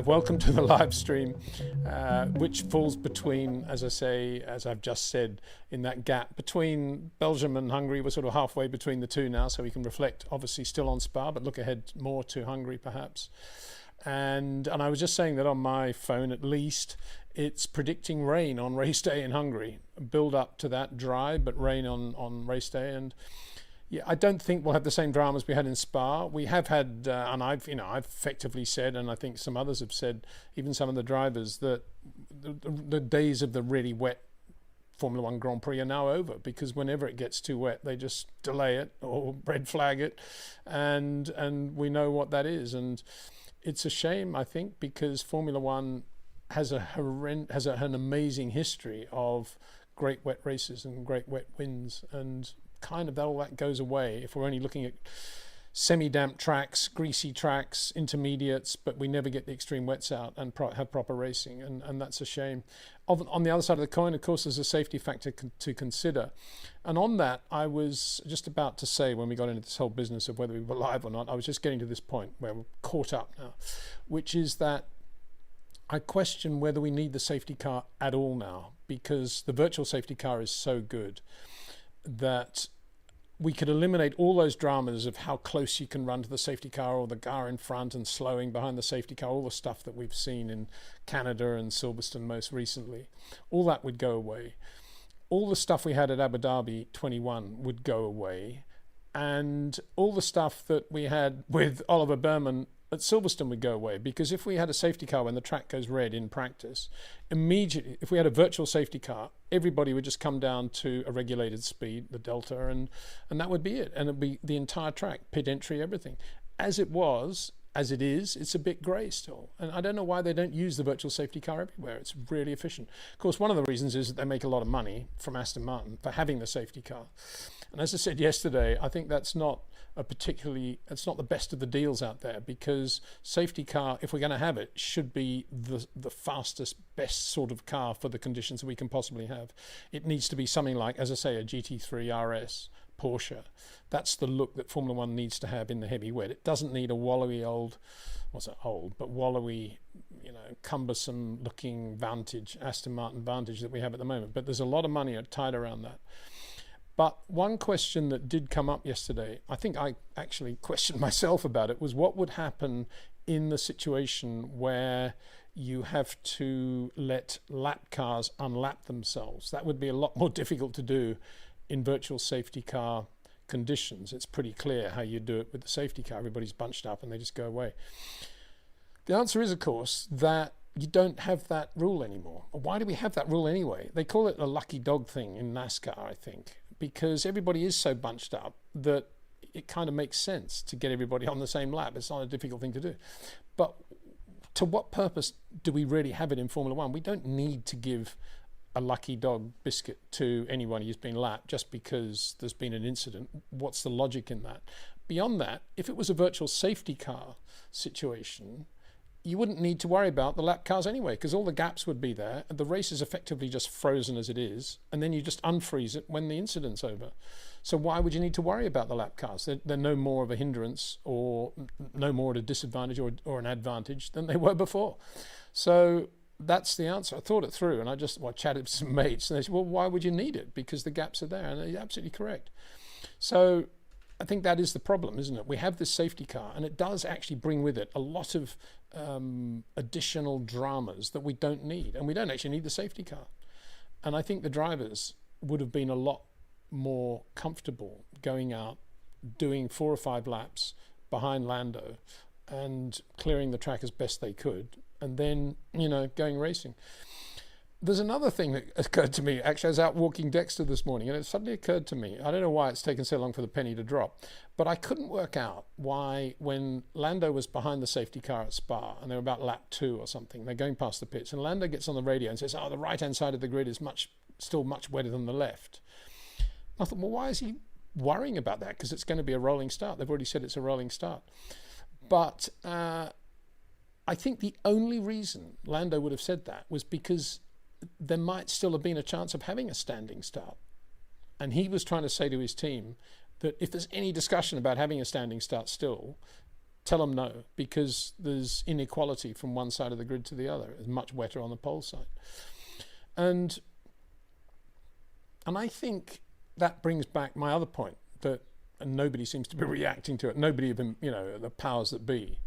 Welcome to the live stream, which falls between, as I've just said, in that gap between Belgium and Hungary. We're sort of halfway between the two now, so we can reflect, obviously still on Spa, but look ahead more to Hungary perhaps. And I was just saying that on my phone, at least, it's predicting rain on race day in Hungary. Build up to that, dry, but rain on race day. And yeah, I don't think we'll have the same dramas we had in Spa. We have had, and I've effectively said, and I think some others have said, even some of the drivers, that the days of the really wet Formula One Grand Prix are now over, because whenever it gets too wet, they just delay it or red flag it, and we know what that is. And it's a shame, I think, because Formula One has an amazing history of great wet races and great wet winds, and kind of all that goes away if we're only looking at semi-damp tracks, greasy tracks, intermediates, but we never get the extreme wets out and have proper racing, and that's a shame. On the other side of the coin, of course, there's a safety factor to consider. And on that, I was just about to say, when we got into this whole business of whether we were live or not, I was just getting to this point where we're caught up now, which is that I question whether we need the safety car at all now, because the virtual safety car is so good that we could eliminate all those dramas of how close you can run to the safety car, or the car in front and slowing behind the safety car, all the stuff that we've seen in Canada and Silverstone most recently. All that would go away. All the stuff we had at Abu Dhabi 21 would go away. And all the stuff that we had with Oliver Behrman at Silverstone would go away, because if we had a safety car when the track goes red in practice, immediately, if we had a virtual safety car, everybody would just come down to a regulated speed, the delta, and that would be it. And it'd be the entire track, pit entry, everything. As it is, it's a bit grey still. And I don't know why they don't use the virtual safety car everywhere. It's really efficient. Of course, one of the reasons is that they make a lot of money from Aston Martin for having the safety car. And as I said yesterday, I think it's not the best of the deals out there, because safety car, if we're going to have it, should be the fastest, best sort of car for the conditions that we can possibly have. It needs to be something like, as I say, a GT3 RS, Porsche. That's the look that Formula One needs to have in the heavy wet. It doesn't need a wallowy wallowy, cumbersome looking Vantage, Aston Martin Vantage that we have at the moment. But there's a lot of money tied around that. But one question that did come up yesterday, I think I actually questioned myself about it, was what would happen in the situation where you have to let lap cars unlap themselves. That would be a lot more difficult to do in virtual safety car conditions. It's pretty clear how you do it with the safety car. Everybody's bunched up and they just go away. The answer is, of course, that you don't have that rule anymore. Why do we have that rule anyway? They call it a lucky dog thing in NASCAR, I think, because everybody is so bunched up that it kind of makes sense to get everybody on the same lap. It's not a difficult thing to do. But to what purpose do we really have it in Formula One? We don't need to give a lucky dog biscuit to anyone who's been lapped just because there's been an incident. What's the logic in that? Beyond that, if it was a virtual safety car situation, you wouldn't need to worry about the lap cars anyway, because all the gaps would be there. The race is effectively just frozen as it is, and then you just unfreeze it when the incident's over. So why would you need to worry about the lap cars? They're no more of a hindrance, or no more at a disadvantage or an advantage than they were before. So that's the answer. I thought it through, and I chatted with some mates, and they said, well, why would you need it? Because the gaps are there, and they're absolutely correct. So I think that is the problem, isn't it? We have this safety car, and it does actually bring with it a lot of additional dramas that we don't need, and we don't actually need the safety car. And I think the drivers would have been a lot more comfortable going out, doing 4 or 5 laps behind Lando and clearing the track as best they could, and then, going racing. There's another thing that occurred to me. Actually, I was out walking Dexter this morning, and it suddenly occurred to me, I don't know why it's taken so long for the penny to drop, but I couldn't work out why, when Lando was behind the safety car at Spa, and they were about lap 2 or something, they're going past the pits, and Lando gets on the radio and says, the right-hand side of the grid is still much wetter than the left. I thought, well, why is he worrying about that? Because it's going to be a rolling start. They've already said it's a rolling start. But I think the only reason Lando would have said that was because there might still have been a chance of having a standing start. And he was trying to say to his team that if there's any discussion about having a standing start still, tell them no, because there's inequality from one side of the grid to the other. It's much wetter on the pole side. And I think that brings back my other point, that and nobody seems to be reacting to it, nobody even, the powers that be.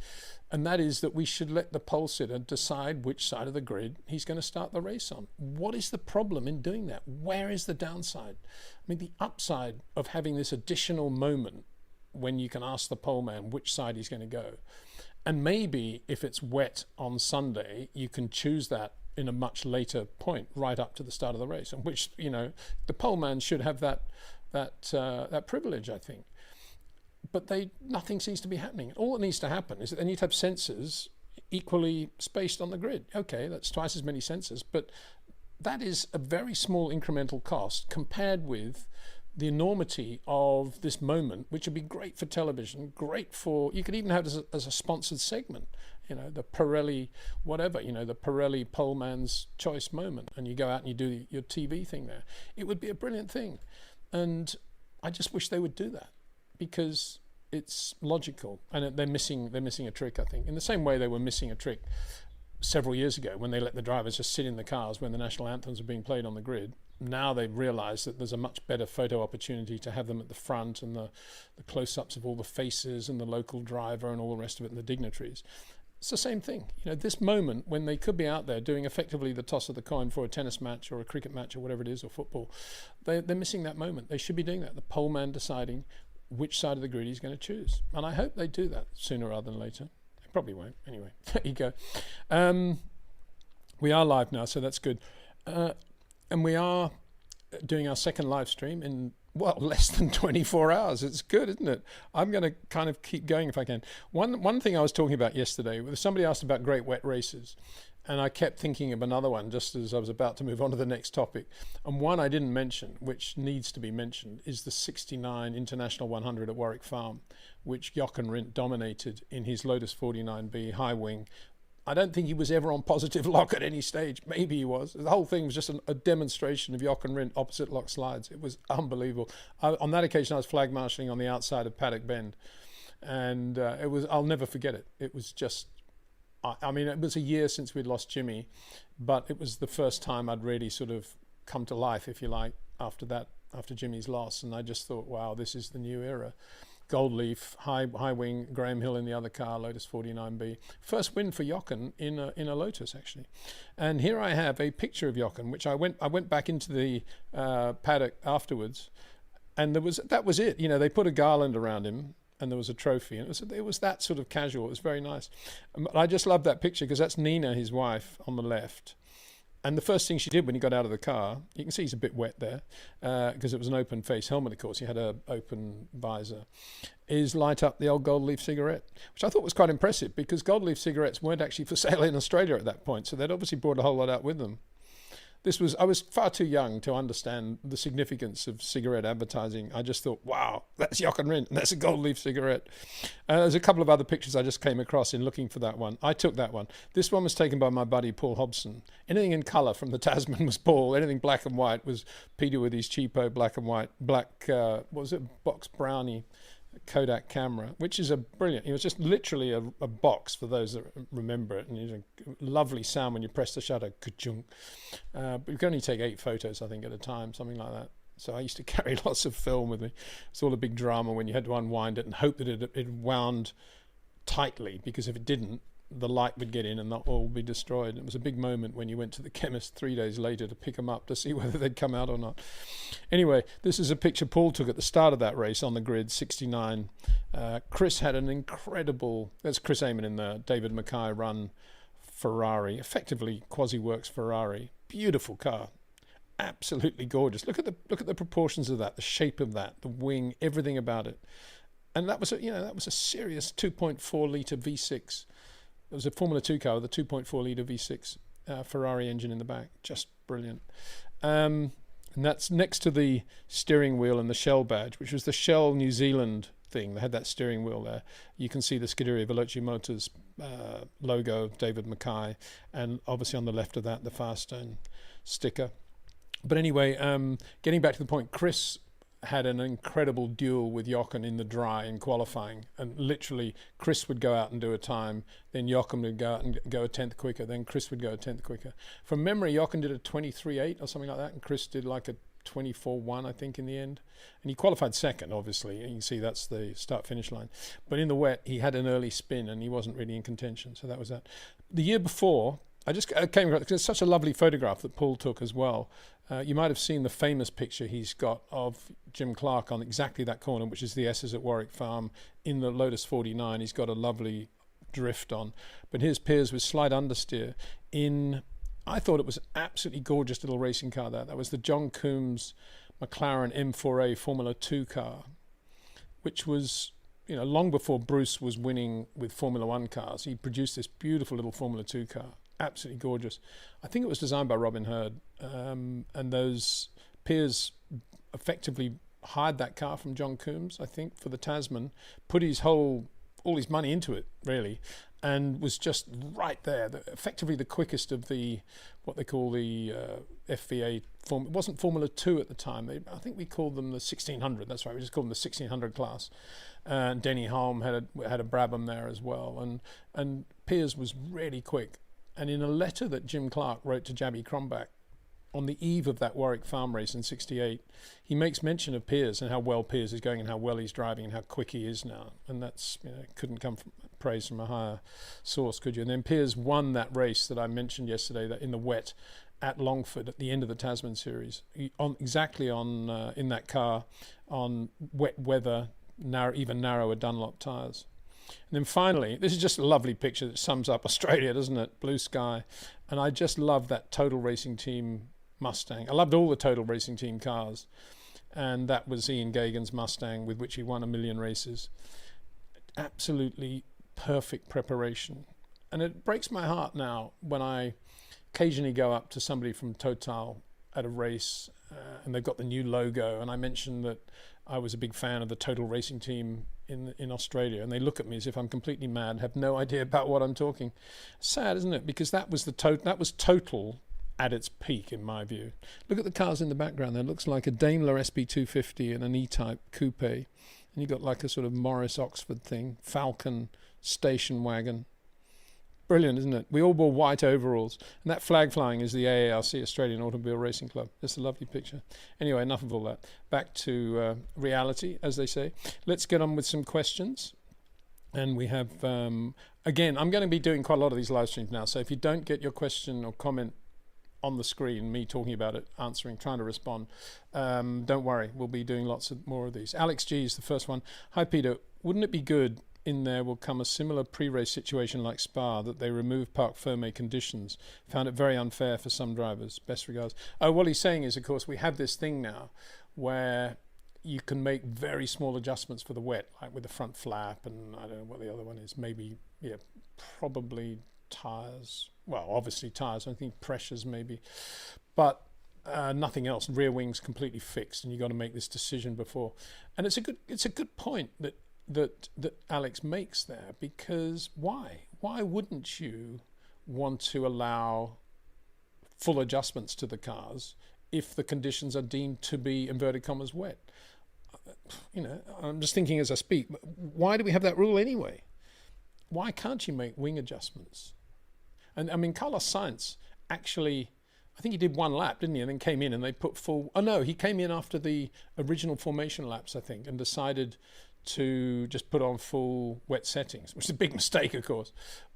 And that is that we should let the pole sitter decide which side of the grid he's going to start the race on. What is the problem in doing that? Where is the downside? I mean, the upside of having this additional moment when you can ask the pole man which side he's going to go. And maybe if it's wet on Sunday, you can choose that in a much later point, right up to the start of the race, and which, the pole man should have that privilege, I think. But nothing seems to be happening. All that needs to happen is that they need to have sensors equally spaced on the grid. Okay, that's twice as many sensors, but that is a very small incremental cost compared with the enormity of this moment, which would be great for television, great for, you could even have it as a sponsored segment, the Pirelli whatever, the Pirelli poleman's choice moment, and you go out and you do your TV thing there. It would be a brilliant thing. And I just wish they would do that, because it's logical, and they're missing a trick, I think, in the same way they were missing a trick several years ago when they let the drivers just sit in the cars when the national anthems were being played on the grid. Now they've realized that there's a much better photo opportunity to have them at the front, and the close-ups of all the faces and the local driver and all the rest of it, and the dignitaries. It's the same thing. This moment when they could be out there doing effectively the toss of the coin for a tennis match or a cricket match or whatever it is, or football, they're missing that moment. They should be doing that. The pole man deciding which side of the grid he's going to choose. And I hope they do that sooner rather than later. They probably won't. Anyway, there you go. We are live now, so that's good. And we are doing our second live stream in, less than 24 hours. It's good, isn't it? I'm going to kind of keep going if I can. One thing I was talking about yesterday, somebody asked about great wet races, and I kept thinking of another one just as I was about to move on to the next topic. And one I didn't mention, which needs to be mentioned, is the 69 International 100 at Warwick Farm, which Jochen Rindt dominated in his Lotus 49B high wing. I don't think he was ever on positive lock at any stage. Maybe he was. The whole thing was just a demonstration of Jochen Rindt opposite lock slides. It was unbelievable. On that occasion, I was flag marshalling on the outside of Paddock Bend, and I'll never forget it. It was just, I mean, it was a year since we'd lost Jimmy, but it was the first time I'd really sort of come to life, if you like, after Jimmy's loss. And I just thought, wow, this is the new era. Gold leaf, high wing, Graham Hill in the other car, Lotus 49B. First win for Jochen in a Lotus, actually. And here I have a picture of Jochen, which I went back into the paddock afterwards, and that was it. They put a garland around him, and there was a trophy, and it was that sort of casual. It was very nice. I just love that picture because that's Nina, his wife, on the left. And the first thing she did when he got out of the car, you can see he's a bit wet there, because it was an open face helmet, of course. He had an open visor, is light up the old gold leaf cigarette, which I thought was quite impressive because gold leaf cigarettes weren't actually for sale in Australia at that point. So they'd obviously brought a whole lot out with them. I was far too young to understand the significance of cigarette advertising. I just thought, wow, that's Jochen Rindt, and that's a gold leaf cigarette. There's a couple of other pictures I just came across in looking for that one. I took that one. This one was taken by my buddy Paul Hobson. Anything in colour from the Tasman was Paul. Anything black and white was Peter with his cheapo black and white, box brownie Kodak camera, which is it was just literally a box for those that remember it, and it was a lovely sound when you press the shutter, ka-chunk. But you can only take 8 photos, I think, at a time, something like that. So I used to carry lots of film with me. It's all a big drama when you had to unwind it and hope that it wound tightly, because if it didn't, the light would get in and all would be destroyed. It was a big moment when you went to the chemist 3 days later to pick them up to see whether they'd come out or not. Anyway, this is a picture Paul took at the start of that race on the grid, 69. Chris had an incredible, that's Chris Amon in the David Mackay run Ferrari, effectively quasi-works Ferrari. Beautiful car. Absolutely gorgeous. Look at the proportions of that, the shape of that, the wing, everything about it. And that was a serious 2.4 litre V6. It was a Formula 2 car with a 2.4 litre V6 Ferrari engine in the back. Just brilliant. And that's next to the steering wheel and the Shell badge, which was the Shell New Zealand thing. They had that steering wheel there. You can see the Scuderia Veloci Motors logo of David Mackay, and obviously on the left of that, the Firestone sticker. But anyway, getting back to the point, Chris had an incredible duel with Jochen in the dry in qualifying, and literally Chris would go out and do a time, then Jochen would go out and go a tenth quicker, then Chris would go a tenth quicker. From memory, Jochen did a 23.8 or something like that, and Chris did like a 24.1, I think, in the end. And he qualified second, obviously. You can see that's the start-finish line. But in the wet, he had an early spin, and he wasn't really in contention, so that was that. The year before, I just came across, because it's such a lovely photograph that Paul took as well. You might have seen the famous picture he's got of Jim Clark on exactly that corner, which is the S's at Warwick Farm in the Lotus 49. He's got a lovely drift on. But here's Piers with slight understeer in, I thought it was an absolutely gorgeous little racing car there. That was the John Coombs McLaren M4A Formula 2 car, which was, you know, long before Bruce was winning with Formula 1 cars. He produced this beautiful little Formula 2 car. Absolutely gorgeous. I think it was designed by Robin Hurd, and those Piers effectively hired that car from John Coombs, I think, for the Tasman, put all his money into it, really, and was just right there, effectively the quickest of the, what they call the FVA form. It wasn't Formula 2 at the time. I think we called them the 1600. That's right. We just called them the 1600 class. And Denny Hulme had a Brabham there as well, and Piers was really quick. And in a letter that Jim Clark wrote to Jabby Cronbach on the eve of that Warwick Farm race in '68, he makes mention of Piers and how well Piers is going and how well he's driving and how quick he is now. And that's, you know, couldn't come from praise from a higher source, could you? And then Piers won that race that I mentioned yesterday, that in the wet at Longford at the end of the Tasman Series, in that car on wet weather, even narrower Dunlop tyres. And then finally, this is just a lovely picture that sums up Australia, doesn't it? Blue sky. And I just love that Total Racing Team Mustang. I loved all the Total Racing Team cars. And that was Ian Gagan's Mustang, with which he won 1 million races. Absolutely perfect preparation. And it breaks my heart now when I occasionally go up to somebody from Total at a race and they've got the new logo. And I mentioned that I was a big fan of the Total Racing Team in Australia, and they look at me as if I'm completely mad, have no idea about what I'm talking. Sad, isn't it? Because that was Total at its peak, in my view. Look at the cars in the background there. It looks like a Daimler SB250 and an E-Type coupe, and you've got like a sort of Morris Oxford thing, Falcon station wagon. Brilliant, isn't it? We all wore white overalls, and that flag flying is the AARC, Australian Automobile Racing Club. It's a lovely picture. Anyway, enough of all that. Back to reality, as they say. Let's get on with some questions. And we have, again, I'm going to be doing quite a lot of these live streams now, so if you don't get your question or comment on the screen, me talking about it, answering, trying to respond, don't worry, we'll be doing lots of more of these. Alex G is the first one. Hi, Peter. Wouldn't it be good in there will come a similar pre-race situation like Spa, that they remove parc ferme conditions? Found it very unfair for some drivers. Best regards. Oh, what he's saying is, of course, we have this thing now where you can make very small adjustments for the wet, like with the front flap, and I don't know what the other one is. Maybe, yeah, probably tyres. Well, obviously tyres. I think pressures maybe, but nothing else. Rear wings completely fixed, and you got to make this decision before. And it's a good point that Alex makes there, because why wouldn't you want to allow full adjustments to the cars if the conditions are deemed to be, inverted commas, wet? You know, I'm just thinking as I speak, why do we have that rule anyway? Why can't you make wing adjustments? And I mean, Carlos Sainz actually, I think he did one lap, didn't he? And then came in and they put full, oh no, he came in after the original formation laps, I think, and decided to just put on full wet settings, which is a big mistake, of course.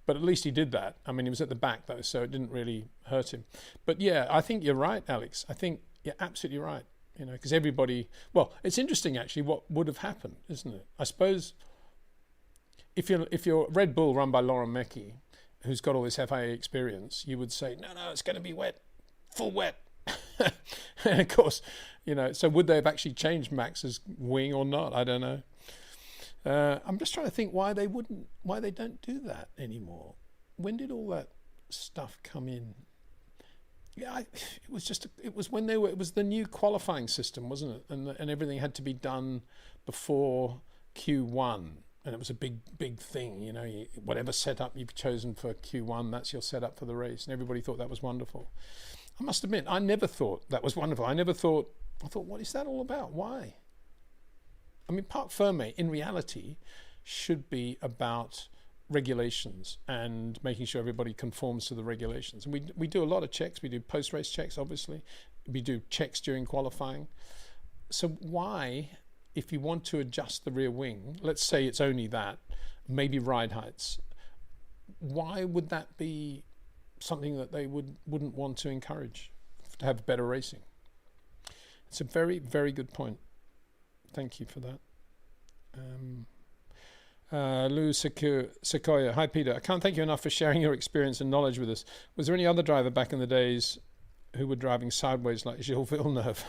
But at least he did that. I mean, he was at the back, though, so it didn't really hurt him. But yeah, I think you're right, Alex. I think you're absolutely right. You know, because everybody, well, it's interesting, actually, what would have happened, isn't it? I suppose if you're Red Bull run by Laurent Mecchi, who's got all this FIA experience, you would say, no, it's going to be wet, full wet. And of course, you know, so would they have actually changed Max's wing or not? I don't know. I'm just trying to think why they don't do that anymore. When did all that stuff come in? Yeah, it was when it was the new qualifying system, wasn't it? And everything had to be done before Q1, and it was a big thing. You know, whatever setup you've chosen for Q1, that's your setup for the race, and everybody thought that was wonderful. I must admit, I never thought that was wonderful. I thought, what is that all about? Why? I mean, Parc Fermé in reality should be about regulations and making sure everybody conforms to the regulations. And we do a lot of checks. We do post-race checks, obviously. We do checks during qualifying. So why, if you want to adjust the rear wing, let's say it's only that, maybe ride heights, why would that be something that they wouldn't want to encourage to have better racing? It's a very, very good point. Thank you for that. Lou Sequoia, hi Peter, I can't thank you enough for sharing your experience and knowledge with us. Was there any other driver back in the days who were driving sideways like Gilles Villeneuve?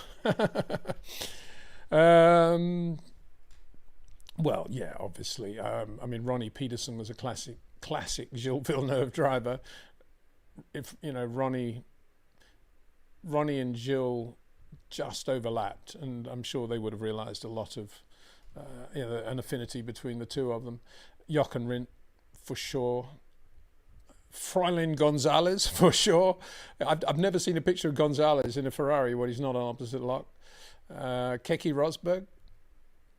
Well, yeah, obviously. I mean, Ronnie Peterson was a classic Gilles Villeneuve driver. If you know, Ronnie and Gilles just overlapped, and I'm sure they would have realised a lot of an affinity between the two of them. Jochen Rindt, for sure. Fräulein Gonzalez, for sure. I've never seen a picture of Gonzalez in a Ferrari where he's not on opposite lock. Keke Rosberg,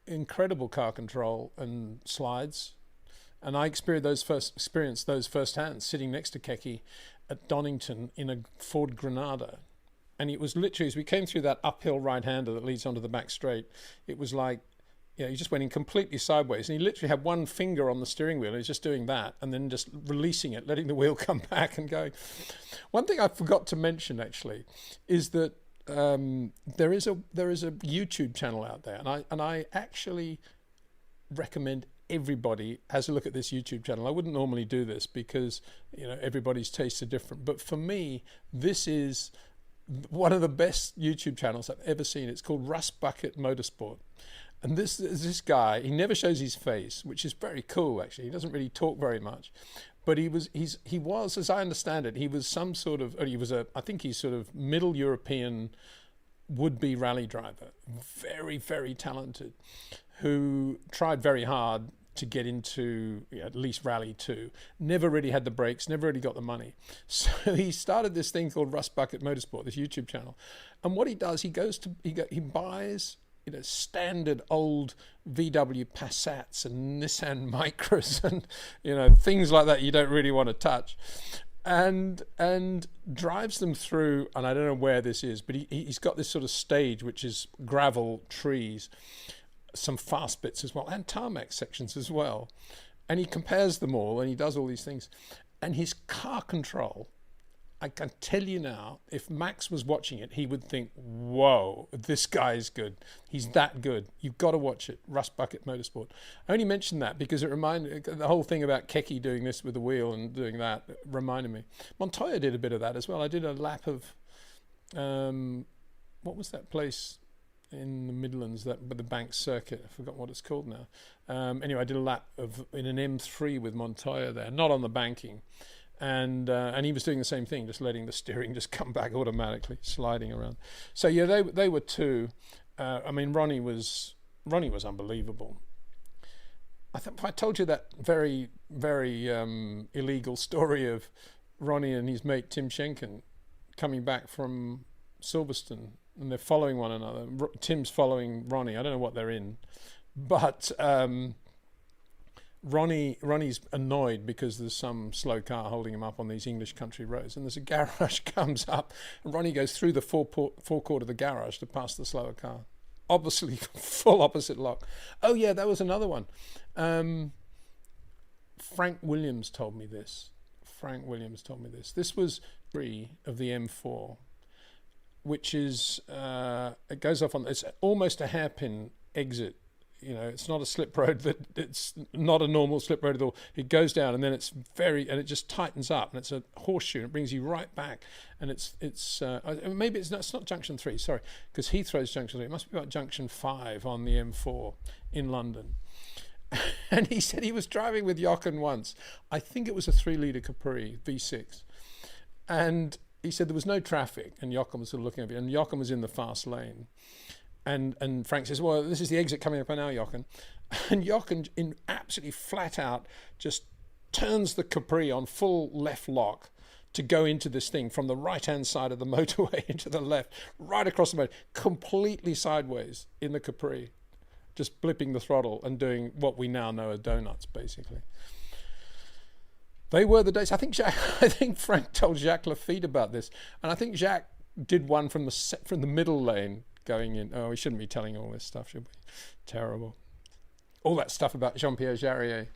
incredible car control and slides. And I experienced those firsthand, sitting next to Keke at Donington in a Ford Granada. And it was literally, as we came through that uphill right-hander that leads onto the back straight, it was like, he just went in completely sideways. And he literally had one finger on the steering wheel. And he's just doing that and then just releasing it, letting the wheel come back and going. One thing I forgot to mention, actually, is that there is a YouTube channel out there. And I actually recommend everybody has a look at this YouTube channel. I wouldn't normally do this because, everybody's tastes are different. But for me, this is one of the best YouTube channels I've ever seen. It's called Rust Bucket Motorsport. And this guy, he never shows his face, which is very cool, actually. He doesn't really talk very much. But he was, as I understand it, he was some sort of, I think he's sort of Middle European would-be rally driver. Very, very talented, who tried very hard to get into at least Rally 2. Never really had the brakes, never really got the money. So he started this thing called Rust Bucket Motorsport, this YouTube channel. And what he does, he buys standard old VW Passats and Nissan Micras and things like that you don't really want to touch, and drives them through. And I don't know where this is, but he's got this sort of stage which is gravel, trees, some fast bits as well, and tarmac sections as well. And he compares them all, and he does all these things. And his car control, I can tell you now, if Max was watching it, he would think, whoa, this guy is good. He's that good. You've got to watch it, Rust Bucket Motorsport. I only mentioned that because it reminded, the whole thing about Keke doing this with the wheel and doing that reminded me. Montoya did a bit of that as well. I did a lap of, what was that place in the Midlands, with the bank circuit? I forgot what it's called now. Anyway, I did a lap in an M3 with Montoya there, not on the banking. And he was doing the same thing, just letting the steering just come back automatically, sliding around. So yeah, they were two. I mean, Ronnie was unbelievable. I told you that very, very illegal story of Ronnie and his mate Tim Schenken coming back from Silverstone, and they're following one another. Tim's following Ronnie. I don't know what they're in, but Ronnie's annoyed because there's some slow car holding him up on these English country roads, and there's a garage comes up, and Ronnie goes through the forecourt of the garage to pass the slower car. Obviously, full opposite lock. Oh yeah, that was another one. Frank Williams told me this. This was 3 of the M4, which is it goes off on. It's almost a hairpin exit. It's not a slip road. It's not a normal slip road at all. It goes down and then it just tightens up, and it's a horseshoe. It brings you right back, and it's maybe it's not junction 3. Sorry, because Heathrow's junction 3. It must be about junction 5 on the M4 in London. And he said he was driving with Jochen once. I think it was a 3-litre Capri V6, and he said there was no traffic, and Jochen was sort of looking at it, and Jochen was in the fast lane. And Frank says, well, this is the exit coming up now, Jochen. And Jochen, in absolutely flat out, just turns the Capri on full left lock to go into this thing from the right-hand side of the motorway into the left, right across the motorway, completely sideways in the Capri. just blipping the throttle and doing what we now know as donuts, basically. They were the days. I think Frank told Jacques Lafitte about this, and I think Jacques did one from the middle lane going in. Oh, we shouldn't be telling all this stuff, should we? Terrible. All that stuff about Jean-Pierre Jarier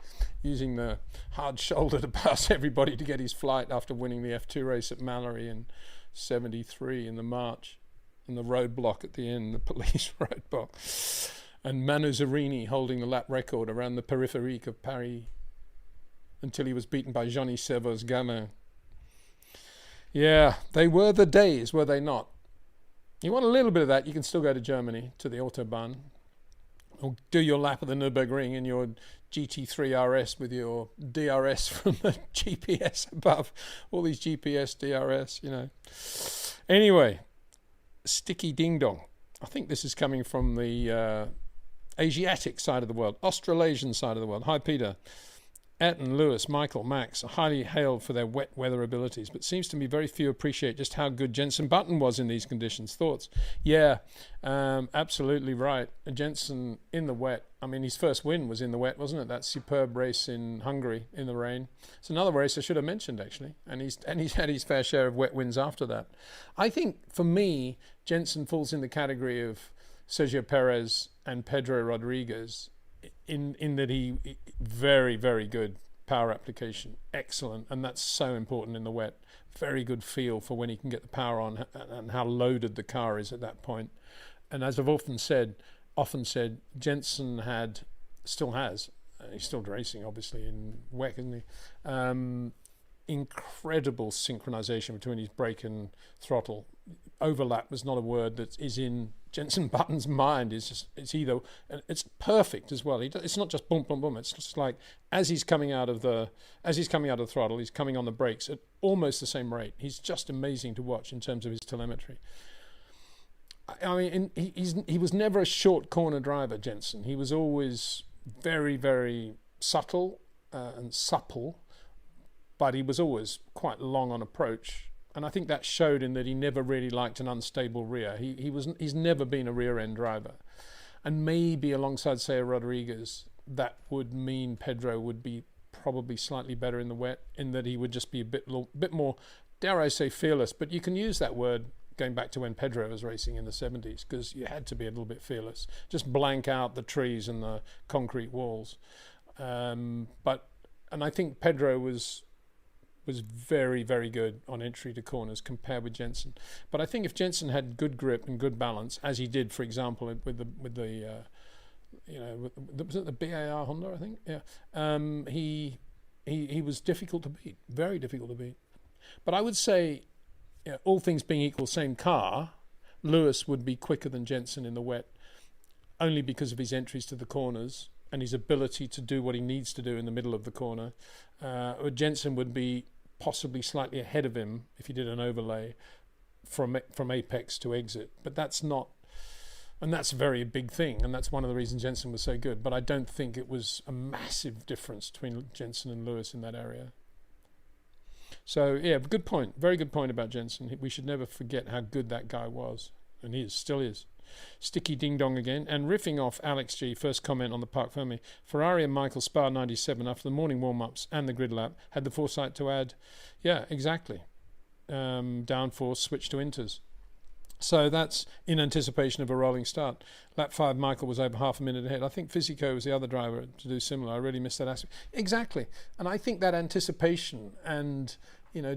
using the hard shoulder to pass everybody to get his flight after winning the F2 race at Mallory in 73 in the March, and the roadblock at the end, the police roadblock, and Manu Zarini holding the lap record around the périphérique of Paris until he was beaten by Johnny Servo's Gamin. Yeah, they were the days, were they not? You want a little bit of that, you can still go to Germany, to the Autobahn, or do your lap of the Nürburgring in your GT3 RS with your DRS from the GPS above. All these GPS, DRS, you know. Anyway, sticky ding dong. I think this is coming from the Asiatic side of the world, Australasian side of the world. Hi, Peter. Ayrton, Lewis, Michael, Max are highly hailed for their wet weather abilities, but seems to me very few appreciate just how good Jenson Button was in these conditions. Thoughts? Yeah, absolutely right. Jenson in the wet. I mean, his first win was in the wet, wasn't it? That superb race in Hungary in the rain. It's another race I should have mentioned, actually. And he's had his fair share of wet wins after that. I think, for me, Jenson falls in the category of Sergio Perez and Pedro Rodriguez, in that he very, very good power application, excellent, and that's so important in the wet. Very good feel for when he can get the power on and how loaded the car is at that point. And as I've often said, Jenson still has, he's still racing obviously in WEC, isn't he? Incredible synchronization between his brake and throttle. Overlap was not a word that is in Jenson Button's mind. It's perfect as well. It's not just boom, boom, boom. It's just like as he's coming out of the throttle, he's coming on the brakes at almost the same rate. He's just amazing to watch in terms of his telemetry. I mean, he was never a short corner driver, Jenson. He was always very, very subtle and supple, but he was always quite long on approach. And I think that showed in that he never really liked an unstable rear. He's never been a rear end driver. And maybe alongside, say, a Rodriguez, that would mean Pedro would be probably slightly better in the wet, in that he would just be a bit more, dare I say, fearless. But you can use that word going back to when Pedro was racing in the 70s, because you had to be a little bit fearless. Just blank out the trees and the concrete walls. And I think Pedro was very, very good on entry to corners compared with Jenson. But I think if Jenson had good grip and good balance, as he did, for example, with the was it the BAR Honda, I think? Yeah. He was difficult to beat, very difficult to beat. But I would say, all things being equal, same car, Lewis would be quicker than Jenson in the wet, only because of his entries to the corners and his ability to do what he needs to do in the middle of the corner. Jenson would be possibly slightly ahead of him if he did an overlay from apex to exit, but that's not, and that's a very big thing, and that's one of the reasons Jenson was so good. But I don't think it was a massive difference between Jenson and Lewis in that area. So yeah, good point, very good point about Jenson. We should never forget how good that guy was, and he still is. Sticky ding dong again, and riffing off Alex G, first comment on the Parc Fermé. Ferrari and Michael Spa 97 after the morning warm-ups and the grid lap had the foresight to add, exactly, downforce switch to inters. So that's in anticipation of a rolling start. Lap 5, Michael was over half a minute ahead. I think Fisico was the other driver to do similar. I really missed that aspect. Exactly, and I think that anticipation and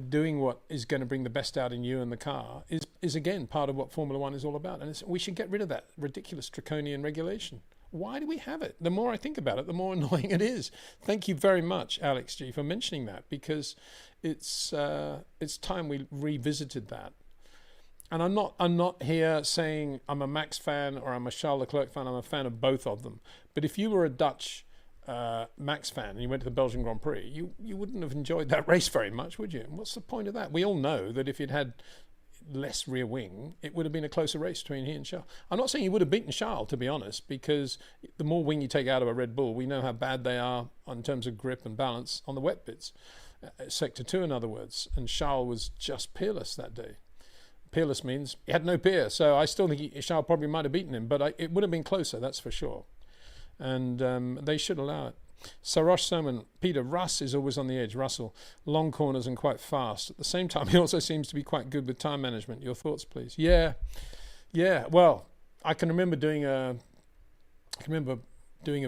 doing what is going to bring the best out in you and the car is again part of what Formula One is all about. And we should get rid of that ridiculous draconian regulation. Why do we have it? The more I think about it, the more annoying it is. Thank you very much, Alex G, for mentioning that, because it's time we revisited that. And I'm not here saying I'm a Max fan or I'm a Charles Leclerc fan. I'm a fan of both of them. But if you were a Dutch Max fan and you went to the Belgian Grand Prix, you wouldn't have enjoyed that race very much, would you? And what's the point of that? We all know that if you'd had less rear wing, it would have been a closer race between he and Charles. I'm not saying he would have beaten Charles, to be honest, because the more wing you take out of a Red Bull, we know how bad they are in terms of grip and balance on the wet bits. Sector 2, in other words. And Charles was just peerless that day. Peerless means he had no peer. So I still think Charles probably might have beaten him, but it would have been closer, that's for sure. and they should allow it. Sarosh Soman, Peter, Russ is always on the edge. Russell, long corners and quite fast. At the same time, he also seems to be quite good with time management. Your thoughts, please? Yeah. Well, I can remember doing a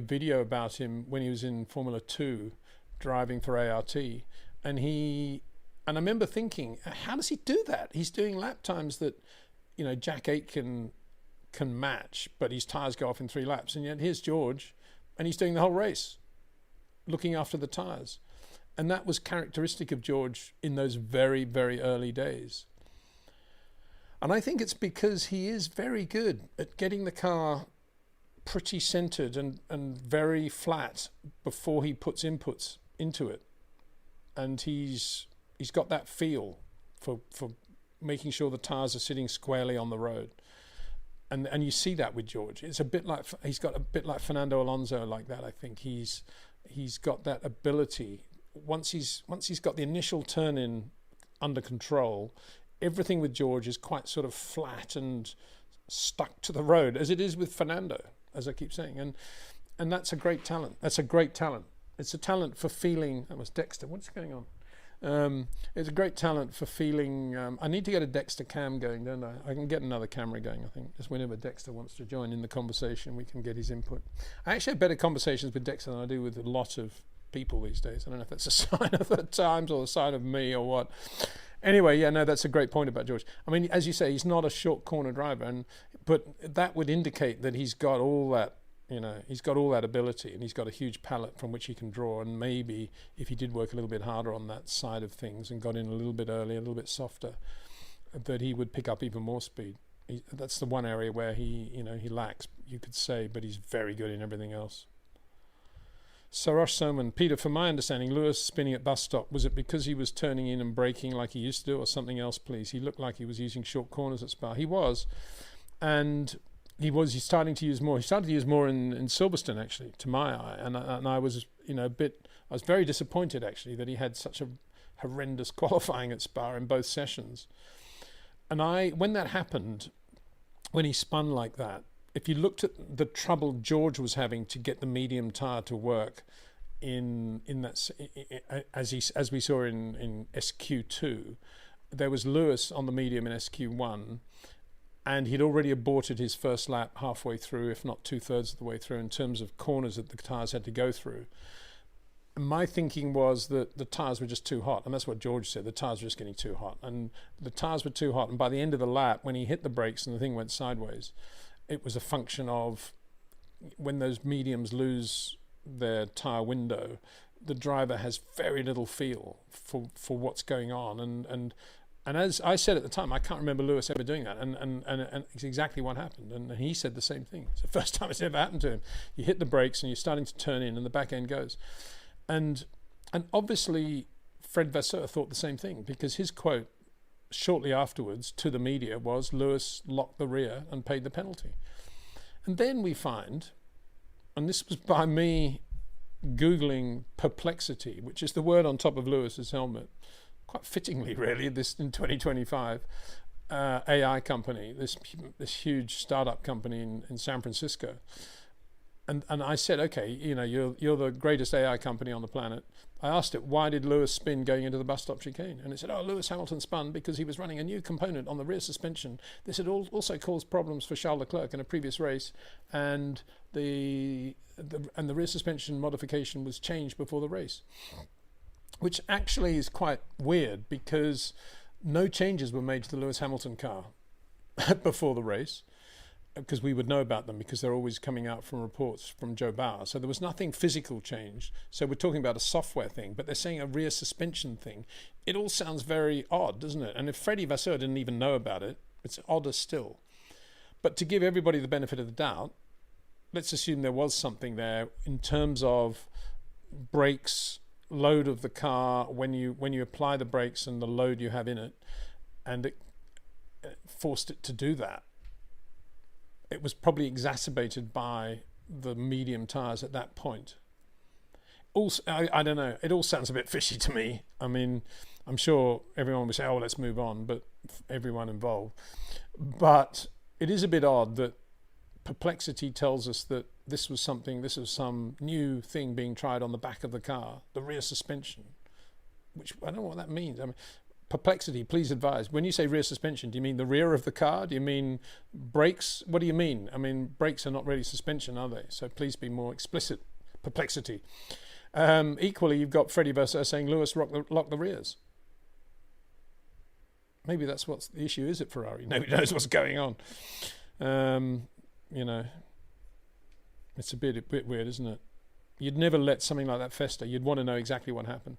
video about him when he was in Formula 2, driving for ART, and I remember thinking, how does he do that? He's doing lap times that, Jack Aitken can match, but his tyres go off in 3 laps, and yet here's George, and he's doing the whole race, looking after the tyres. And that was characteristic of George in those very, very early days. And I think it's because he is very good at getting the car pretty centered and very flat before he puts inputs into it. And he's got that feel for making sure the tyres are sitting squarely on the road. And you see that with George. It's a bit like, he's got a bit like Fernando Alonso like that, I think. He's got that ability. Once he's got the initial turn in under control, everything with George is quite sort of flat and stuck to the road, as it is with Fernando, as I keep saying. And that's a great talent. It's a talent for feeling. That was Dexter. What's going on? It's a great talent for feeling. I need to get a Dexter cam going, don't I? I can get another camera going, I think. Just whenever Dexter wants to join in the conversation, we can get his input. I actually have better conversations with Dexter than I do with a lot of people these days. I don't know if that's a sign of the times or a sign of me or what. Anyway, that's a great point about George. I mean, as you say, he's not a short corner driver, but that would indicate that he's got all that. He's got all that ability, and he's got a huge palette from which he can draw. And maybe if he did work a little bit harder on that side of things and got in a little bit earlier, a little bit softer, that he would pick up even more speed. That's the one area where he lacks, you could say, but he's very good in everything else. Sarosh Soman, Peter, from my understanding, Lewis spinning at bus stop, was it because he was turning in and braking like he used to do, or something else, please? He looked like he was using short corners at Spa. He was, and he's starting to use more. He started to use more in Silverstone, actually, to my eye, and I was I was very disappointed actually that he had such a horrendous qualifying at Spa in both sessions. And when that happened, when he spun like that, if you looked at the trouble George was having to get the medium tyre to work in that, as we saw in SQ2, there was Lewis on the medium in SQ1. And he'd already aborted his first lap halfway through, if not 2/3 of the way through, in terms of corners that the tyres had to go through. And my thinking was that the tyres were just too hot. And that's what George said. The tyres were just getting too hot. And the tyres were too hot. And by the end of the lap, when he hit the brakes and the thing went sideways, it was a function of when those mediums lose their tyre window, the driver has very little feel for what's going on. And as I said at the time, I can't remember Lewis ever doing that, and it's exactly what happened. And he said the same thing. It's the first time it's ever happened to him. You hit the brakes and you're starting to turn in, and the back end goes. And obviously, Fred Vasseur thought the same thing, because his quote shortly afterwards to the media was, Lewis locked the rear and paid the penalty. And then we find, and this was by me Googling perplexity, which is the word on top of Lewis's helmet, quite fittingly, really, this in 2025, AI company, this huge startup company in San Francisco. And I said, okay, you're the greatest AI company on the planet. I asked it, why did Lewis spin going into the bus stop chicane? And it said, Lewis Hamilton spun because he was running a new component on the rear suspension. This had also caused problems for Charles Leclerc in a previous race, and the rear suspension modification was changed before the race. Which actually is quite weird, because no changes were made to the Lewis Hamilton car before the race, because we would know about them, because they're always coming out from reports from Joe Bauer. So there was nothing physical changed. So we're talking about a software thing, but they're saying a rear suspension thing. It all sounds very odd, doesn't it? And if Freddie Vasseur didn't even know about it, it's odder still. But to give everybody the benefit of the doubt, let's assume there was something there in terms of brakes, load of the car, when you apply the brakes and the load you have in it, and it forced it to do that. It was probably exacerbated by the medium tyres at that point. Also, I don't know, it all sounds a bit fishy to me. I mean, I'm sure everyone would say, let's move on, but everyone involved. But it is a bit odd that perplexity tells us that this was some new thing being tried on the back of the car, the rear suspension, which I don't know what that means. I mean, perplexity, please advise. When you say rear suspension, do you mean the rear of the car? Do you mean brakes? What do you mean? I mean, brakes are not really suspension, are they? So please be more explicit. Perplexity. Equally, you've got Freddie Verso saying Lewis lock the rears. Maybe that's what the issue is at Ferrari. Nobody knows what's going on. You know, it's a bit weird, isn't it? You'd never let something like that fester. You'd want to know exactly what happened.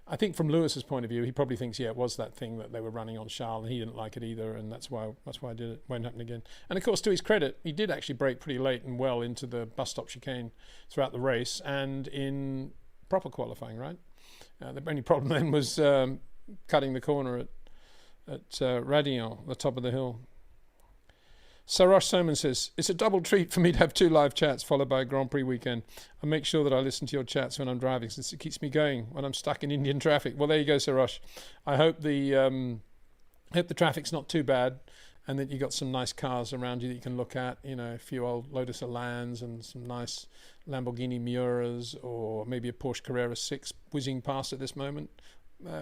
I think from Lewis's point of view, he probably thinks, yeah, it was that thing that they were running on Charles, and he didn't like it either, and that's why I did it. Won't happen again. And of course, to his credit, he did actually brake pretty late and well into the bus stop chicane throughout the race and in proper qualifying, right? The only problem then was cutting the corner at Radillon, the top of the hill. Sarosh Soman says, it's a double treat for me to have 2 live chats followed by a Grand Prix weekend. I make sure that I listen to your chats when I'm driving since it keeps me going when I'm stuck in Indian traffic. Well, there you go, Sarosh. I hope the traffic's not too bad and that you got some nice cars around you that you can look at, you know, a few old Lotus Elans and some nice Lamborghini Miuras or maybe a Porsche Carrera 6 whizzing past at this moment.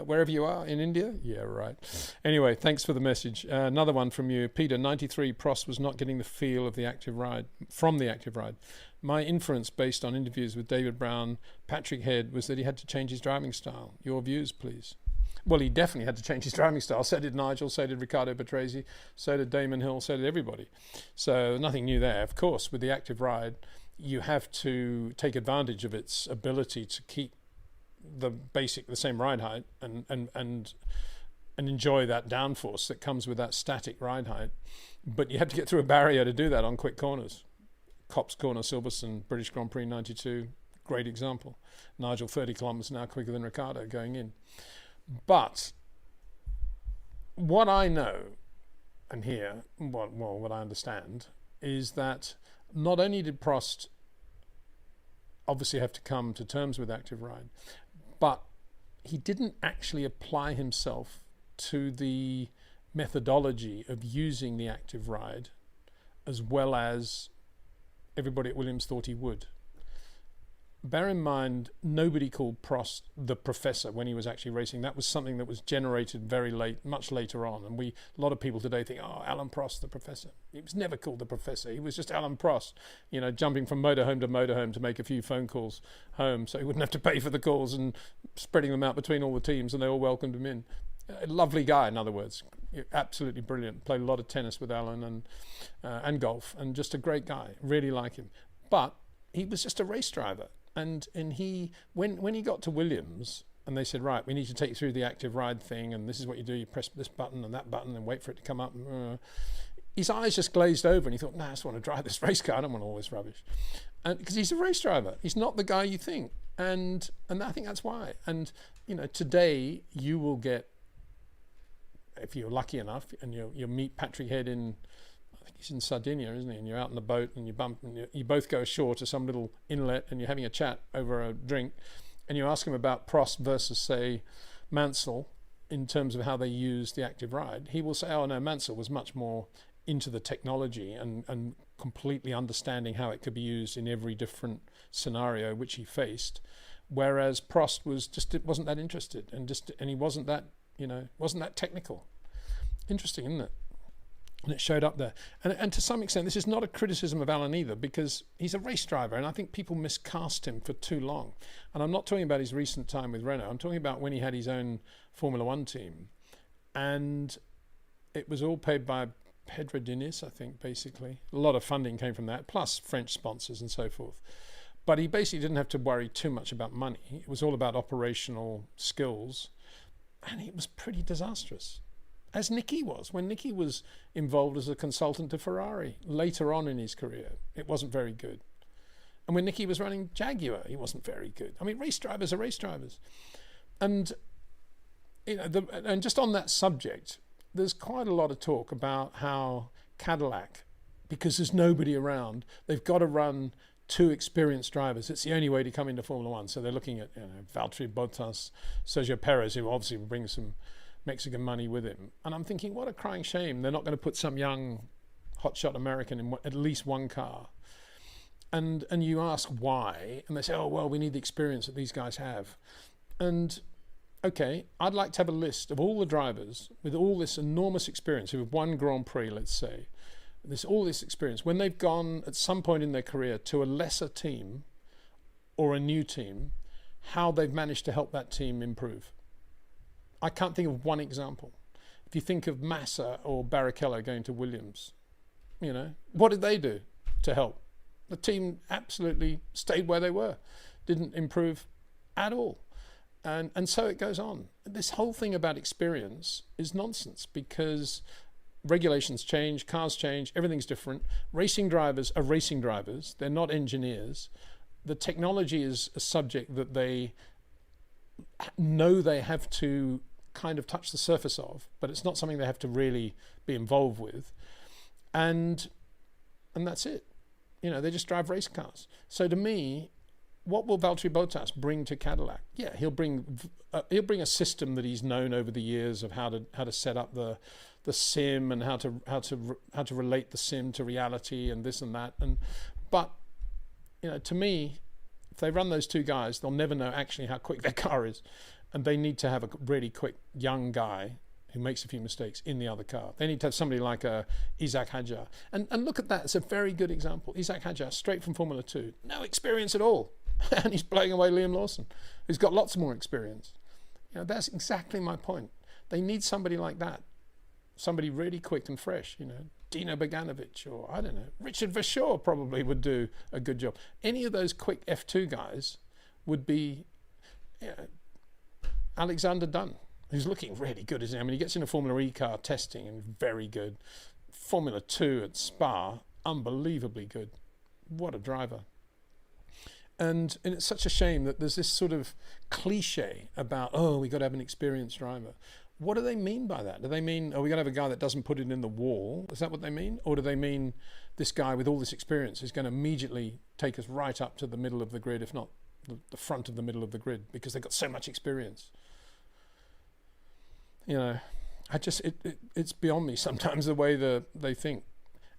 Wherever you are in India? Yeah, right. Anyway, thanks for the message. Another one from you. Peter, 93, Prost was not getting the feel of the active ride, from the active ride. My inference based on interviews with David Brown, Patrick Head, was that he had to change his driving style. Your views, please. Well, he definitely had to change his driving style. So did Nigel, so did Riccardo Patrese, so did Damon Hill, so did everybody. So nothing new there. Of course, with the active ride, you have to take advantage of its ability to keep the same ride height and enjoy that downforce that comes with that static ride height, but you have to get through a barrier to do that on quick corners. Copse Corner, Silverstone, British Grand Prix 92, great example. Nigel 30 kilometers an hour quicker than Ricciardo going in. But what I know and hear, what I understand is that not only did Prost obviously have to come to terms with active ride, but he didn't actually apply himself to the methodology of using the active ride as well as everybody at Williams thought he would. Bear in mind, nobody called Prost the Professor when he was actually racing. That was something that was generated very late, much later on. And a lot of people today think, oh, Alan Prost, the Professor. He was never called the Professor. He was just Alan Prost, you know, jumping from motorhome to motorhome to make a few phone calls home so he wouldn't have to pay for the calls and spreading them out between all the teams, and they all welcomed him in. A lovely guy, in other words. Absolutely brilliant. Played a lot of tennis with Alan and golf, and just a great guy. Really like him. But he was just a race driver. And he, when he got to Williams and they said, right, we need to take you through the active ride thing, and this is what you do, you press this button and that button and wait for it to come up. His eyes just glazed over and he thought, nah, I just want to drive this race car, I don't want all this rubbish. And because he's a race driver, he's not the guy you think. And I think that's why. And, you know, today you will get, if you're lucky enough, and you'll meet Patrick Head in, he's in Sardinia, isn't he? And you're out on the boat and you bump and you both go ashore to some little inlet and you're having a chat over a drink and you ask him about Prost versus, say, Mansell in terms of how they use the active ride. He will say, oh no, Mansell was much more into the technology and completely understanding how it could be used in every different scenario which he faced, whereas Prost wasn't that interested and he wasn't that, you know, wasn't that technical. Interesting, isn't it? And it showed up there. And to some extent, this is not a criticism of Alan either, because he's a race driver, and I think people miscast him for too long. And I'm not talking about his recent time with Renault. I'm talking about when he had his own Formula One team. And it was all paid by Pedro Diniz, I think, basically. A lot of funding came from that, plus French sponsors and so forth. But he basically didn't have to worry too much about money. It was all about operational skills. And it was pretty disastrous. As Nicky was, when Nicky was involved as a consultant to Ferrari later on in his career, it wasn't very good. And when Nicky was running Jaguar, he wasn't very good. I mean, race drivers are race drivers. And, you know, and just on that subject, there's quite a lot of talk about how Cadillac, because there's nobody around, they've got to run 2 experienced drivers. It's the only way to come into Formula One. So they're looking at, you know, Valtteri Bottas, Sergio Perez, who obviously will bring some Mexican money with him. And I'm thinking, what a crying shame. They're not going to put some young hotshot American in at least one car. And you ask why, and they say, oh, well, we need the experience that these guys have. And okay, I'd like to have a list of all the drivers with all this enormous experience who have won Grand Prix, let's say, all this experience, when they've gone at some point in their career to a lesser team or a new team, how they've managed to help that team improve. I can't think of one example. If you think of Massa or Barrichello going to Williams, what did they do to help? The team absolutely stayed where they were, didn't improve at all. And so it goes on. This whole thing about experience is nonsense because regulations change, cars change, everything's different. Racing drivers are racing drivers. They're not engineers. The technology is a subject that they know they have to kind of touch the surface of, but it's not something they have to really be involved with. And that's it. They just drive race cars. So to me, what will Valtteri Bottas bring to Cadillac? Yeah, he'll bring a system that he's known over the years of how to set up the sim and how to relate the sim to reality and this and that. But to me, if they run those two guys, they'll never know actually how quick their car is, and they need to have a really quick young guy who makes a few mistakes in the other car. They need to have somebody like Isaac Hadjar. And look at that, it's a very good example. Isaac Hadjar, straight from Formula 2, no experience at all. And he's blowing away Liam Lawson, who's got lots more experience. That's exactly my point. They need somebody like that. Somebody really quick and fresh, Dino Boganovic, or I don't know, Richard Verschoor probably would do a good job. Any of those quick F2 guys would be Alexander Dunn, who's looking really good, isn't he? I mean, he gets in a Formula E car testing and very good. Formula 2 at Spa, unbelievably good. What a driver. And it's such a shame that there's this sort of cliche about, oh, we got to have an experienced driver. What do they mean by that? Do they mean, oh, we got to have a guy that doesn't put it in the wall? Is that what they mean? Or do they mean this guy with all this experience is going to immediately take us right up to the middle of the grid, if not the front of the middle of the grid, because they've got so much experience? It's beyond me sometimes the way they think.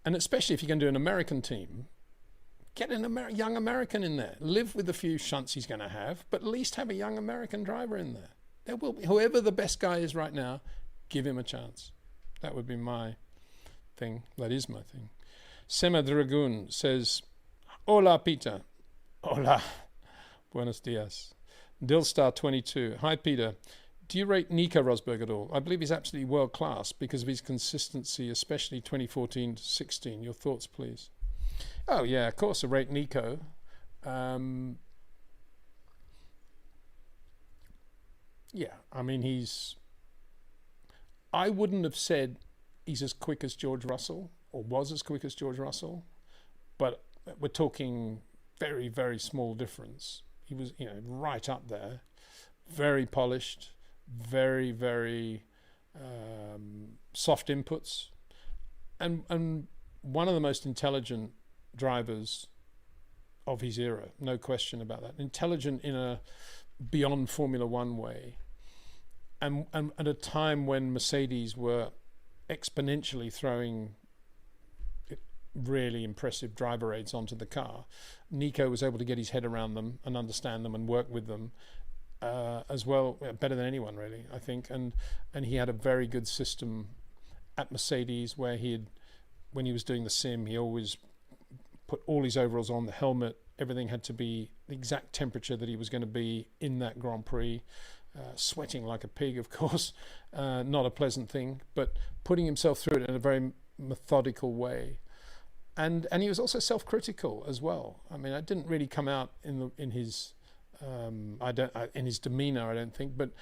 And especially if you're going to do an American team, get a young American in there. Live with the few shunts he's going to have, but at least have a young American driver in there. There will be, whoever the best guy is right now, give him a chance. That would be my thing. That is my thing. Sema Dragoon says, Hola, Peter. Hola. Buenos dias. Dilstar 22. Hi, Peter. Do you rate Nico Rosberg at all? I believe he's absolutely world class because of his consistency, especially 2014 to 16. Your thoughts, please. Oh, yeah, of course, I rate Nico. Yeah, I mean, I wouldn't have said he's as quick as George Russell or was as quick as George Russell, but we're talking very, very small difference. He was, right up there, very polished, very, very soft inputs, and one of the most intelligent drivers of his era, no question about that. Intelligent in a beyond Formula One way, and at a time when Mercedes were exponentially throwing really impressive driver aids onto the car, Nico was able to get his head around them and understand them and work with them as well, better than anyone really, I think. And he had a very good system at Mercedes where when he was doing the sim, he always put all his overalls on, the helmet, everything had to be the exact temperature that he was going to be in that Grand Prix. Sweating like a pig, of course, not a pleasant thing, but putting himself through it in a very methodical way. And he was also self-critical as well. I mean, it didn't really come out in his demeanor, I don't think, but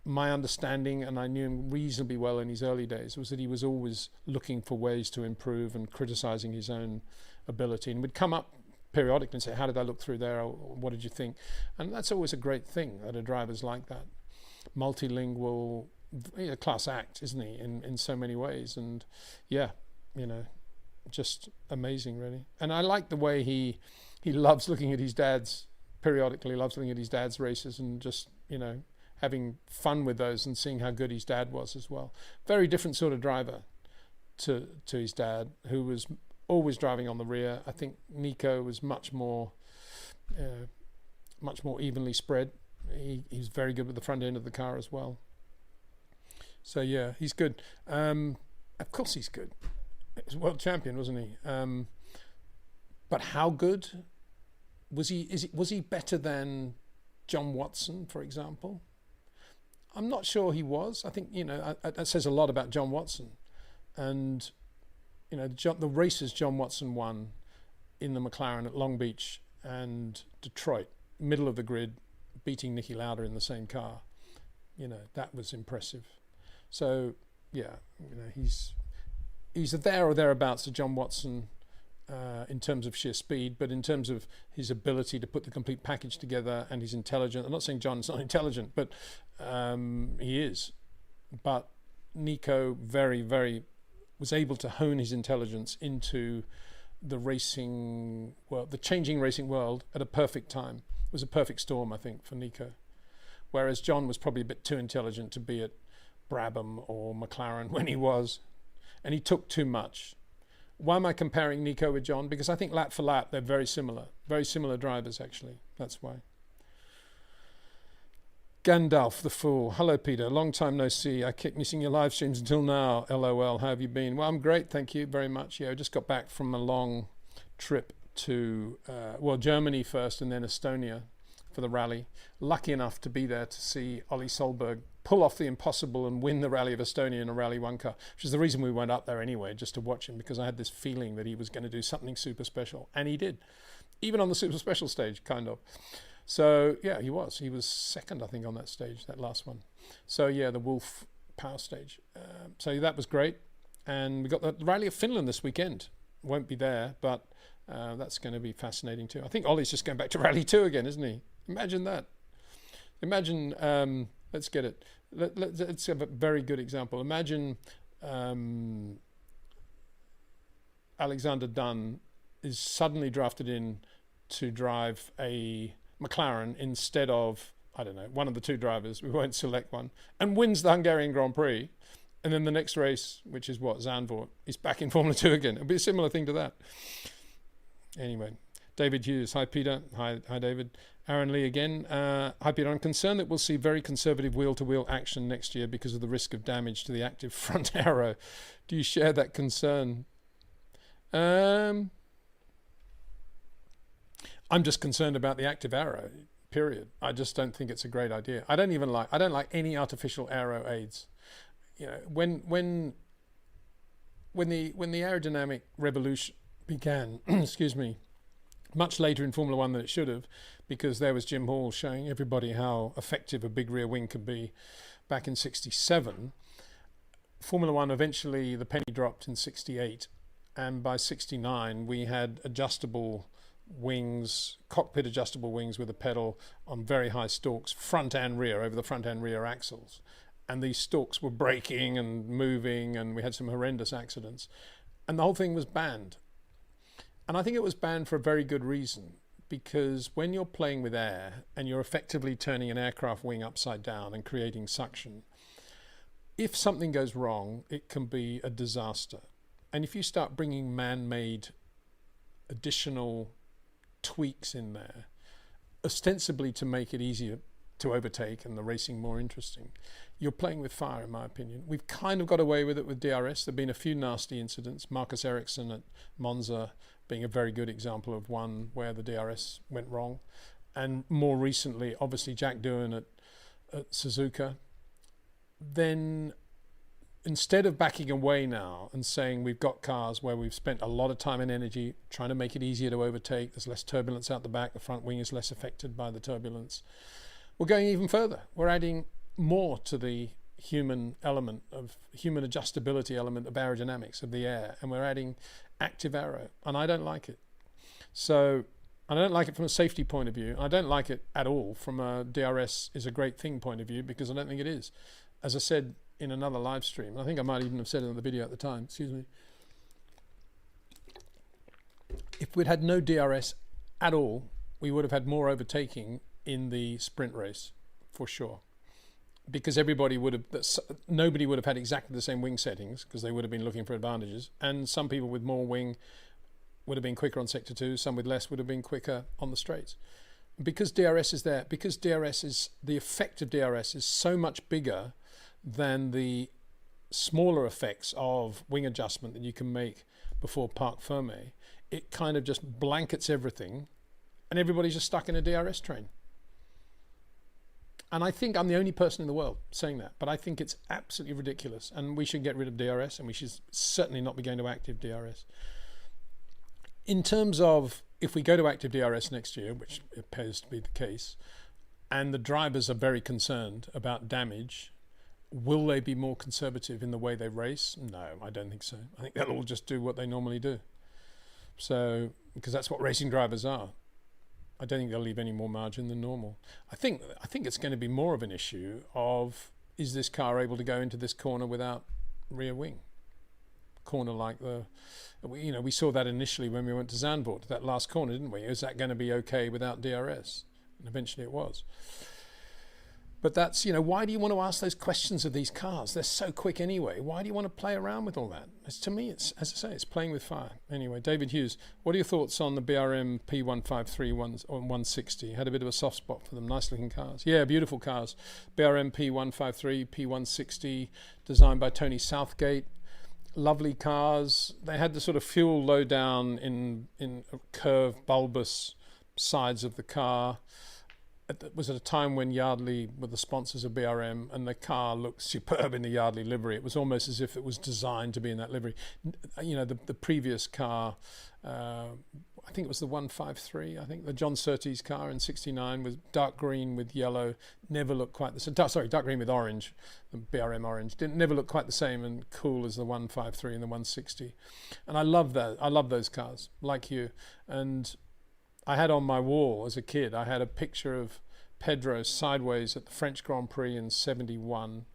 my understanding, and I knew him reasonably well in his early days, was that he was always looking for ways to improve and criticizing his own ability, and would come up periodically and say, how did I look through there, or what did you think? And that's always a great thing that a driver's like that. Multilingual, class act, isn't he, in so many ways. And yeah, just amazing really. And I like the way he loves looking at his dad's, periodically loves looking at his dad's races and just, having fun with those and seeing how good his dad was as well. Very different sort of driver. to his dad, who was always driving on the rear. I think Nico was much more evenly spread. He's very good with the front end of the car as well. So yeah, he's good. Of course he's good. He was world champion, wasn't he? But how good was he? Was he better than John Watson, for example? I'm not sure he was. I think, you know, that says a lot about John Watson. And, you know, the races John Watson won in the McLaren at Long Beach and Detroit, middle of the grid, beating Niki Lauda in the same car, you know, that was impressive. So, yeah, you know, he's there or thereabouts to John Watson in terms of sheer speed, but in terms of his ability to put the complete package together and his intelligence. I'm not saying John's not intelligent, but he is. But Nico was able to hone his intelligence into the racing world, the changing racing world at a perfect time. It was a perfect storm, I think, for Nico. Whereas John was probably a bit too intelligent to be at Brabham or McLaren when he was, and he took too much. Why am I comparing Nico with John? Because I think lap for lap, they're very similar drivers, actually. That's why. Gandalf the Fool. Hello, Peter. Long time no see. I kept missing your live streams until now. LOL. How have you been? Well, I'm great. Thank you very much. Yeah, I just got back from a long trip to, Germany first and then Estonia for the rally. Lucky enough to be there to see Ollie Solberg pull off the impossible and win the Rally of Estonia in a Rally 1 car, which is the reason we went up there anyway, just to watch him, because I had this feeling that he was going to do something super special. And he did. Even on the super special stage, kind of. So, yeah, he was. He was second, I think, on that stage, that last one. So, yeah, the Wolf Power stage. So that was great. And we got the Rally of Finland this weekend. Won't be there, but that's going to be fascinating too. I think Ollie's just going back to Rally 2 again, isn't he? Imagine that. Imagine, let's get it. Let's have a very good example. Imagine Alexander Dunn is suddenly drafted in to drive a McLaren instead of, I don't know, one of the two drivers, we won't select one, and wins the Hungarian Grand Prix. And then the next race, which is Zandvoort, is back in Formula 2 again. It'll be a similar thing to that. Anyway, David Hughes. Hi, Peter. Hi, David. Aaron Lee again. Hi, Peter. I'm concerned that we'll see very conservative wheel-to-wheel action next year because of the risk of damage to the active front aero. Do you share that concern? I'm just concerned about the active aero, period. I just don't think it's a great idea. I don't like any artificial aero aids. You know, when the aerodynamic revolution began, excuse me, much later in Formula One than it should have, because there was Jim Hall showing everybody how effective a big rear wing could be back in '67. Formula One, eventually the penny dropped in '68, and by '69 we had adjustable wings, cockpit adjustable wings with a pedal on very high stalks, front and rear, over the front and rear axles. And these stalks were breaking and moving, and we had some horrendous accidents. And the whole thing was banned. And I think it was banned for a very good reason, because when you're playing with air and you're effectively turning an aircraft wing upside down and creating suction, if something goes wrong, it can be a disaster. And if you start bringing man-made additional tweaks in there, ostensibly to make it easier to overtake and the racing more interesting, you're playing with fire, in my opinion. We've kind of got away with it with DRS. There have been a few nasty incidents. Marcus Ericsson at Monza being a very good example of one where the DRS went wrong. And more recently, obviously, Jack Doohan at Suzuka. Then instead of backing away now and saying we've got cars where we've spent a lot of time and energy trying to make it easier to overtake, there's less turbulence out the back, the front wing is less affected by the turbulence, we're going even further. We're adding more to the human element of human adjustability element of aerodynamics of the air, and we're adding active aero, and I don't like it. So I don't like it from a safety point of view. I don't like it at all from a DRS is a great thing point of view, because I don't think it is. As I said in another live stream, I think I might even have said it in the video at the time, excuse me, if we'd had no DRS at all, we would have had more overtaking in the sprint race, for sure. because nobody would have had exactly the same wing settings, because they would have been looking for advantages, and some people with more wing would have been quicker on sector 2, some with less would have been quicker on the straights. Because DRS is there, because the effect of DRS is so much bigger than the smaller effects of wing adjustment that you can make before parc fermé, it kind of just blankets everything, and everybody's just stuck in a DRS train. And I think I'm the only person in the world saying that, but I think it's absolutely ridiculous, and we should get rid of DRS, and we should certainly not be going to active DRS. In terms of, if we go to active DRS next year, which appears to be the case, and the drivers are very concerned about damage, will they be more conservative in the way they race? No, I don't think so. I think they'll all just do what they normally do. So, because that's what racing drivers are. I don't think they'll leave any more margin than normal. I think it's going to be more of an issue of, is this car able to go into this corner without rear wing? Corner like we saw that initially when we went to Zandvoort, that last corner, didn't we? Is that going to be okay without DRS? And eventually it was. But that's, why do you want to ask those questions of these cars? They're so quick anyway. Why do you want to play around with all that? To me, it's, as I say, it's playing with fire. Anyway, David Hughes, what are your thoughts on the BRM P153 or 160? Had a bit of a soft spot for them. Nice looking cars. Yeah, beautiful cars. BRM P153, P160, designed by Tony Southgate. Lovely cars. They had the sort of fuel low down in curved, bulbous sides of the car. It was at a time when Yardley were the sponsors of BRM, and the car looked superb in the Yardley livery. It was almost as if it was designed to be in that livery. The previous car, I think it was the 153, I think the John Surtees car in '69, was dark green with yellow, never looked quite the same. Sorry, dark green with orange, the BRM orange. Never looked quite the same and cool as the 153 and the 160. And I love that. I love those cars, like you. And I had on my wall as a kid, I had a picture of Pedro sideways at the French Grand Prix in '71,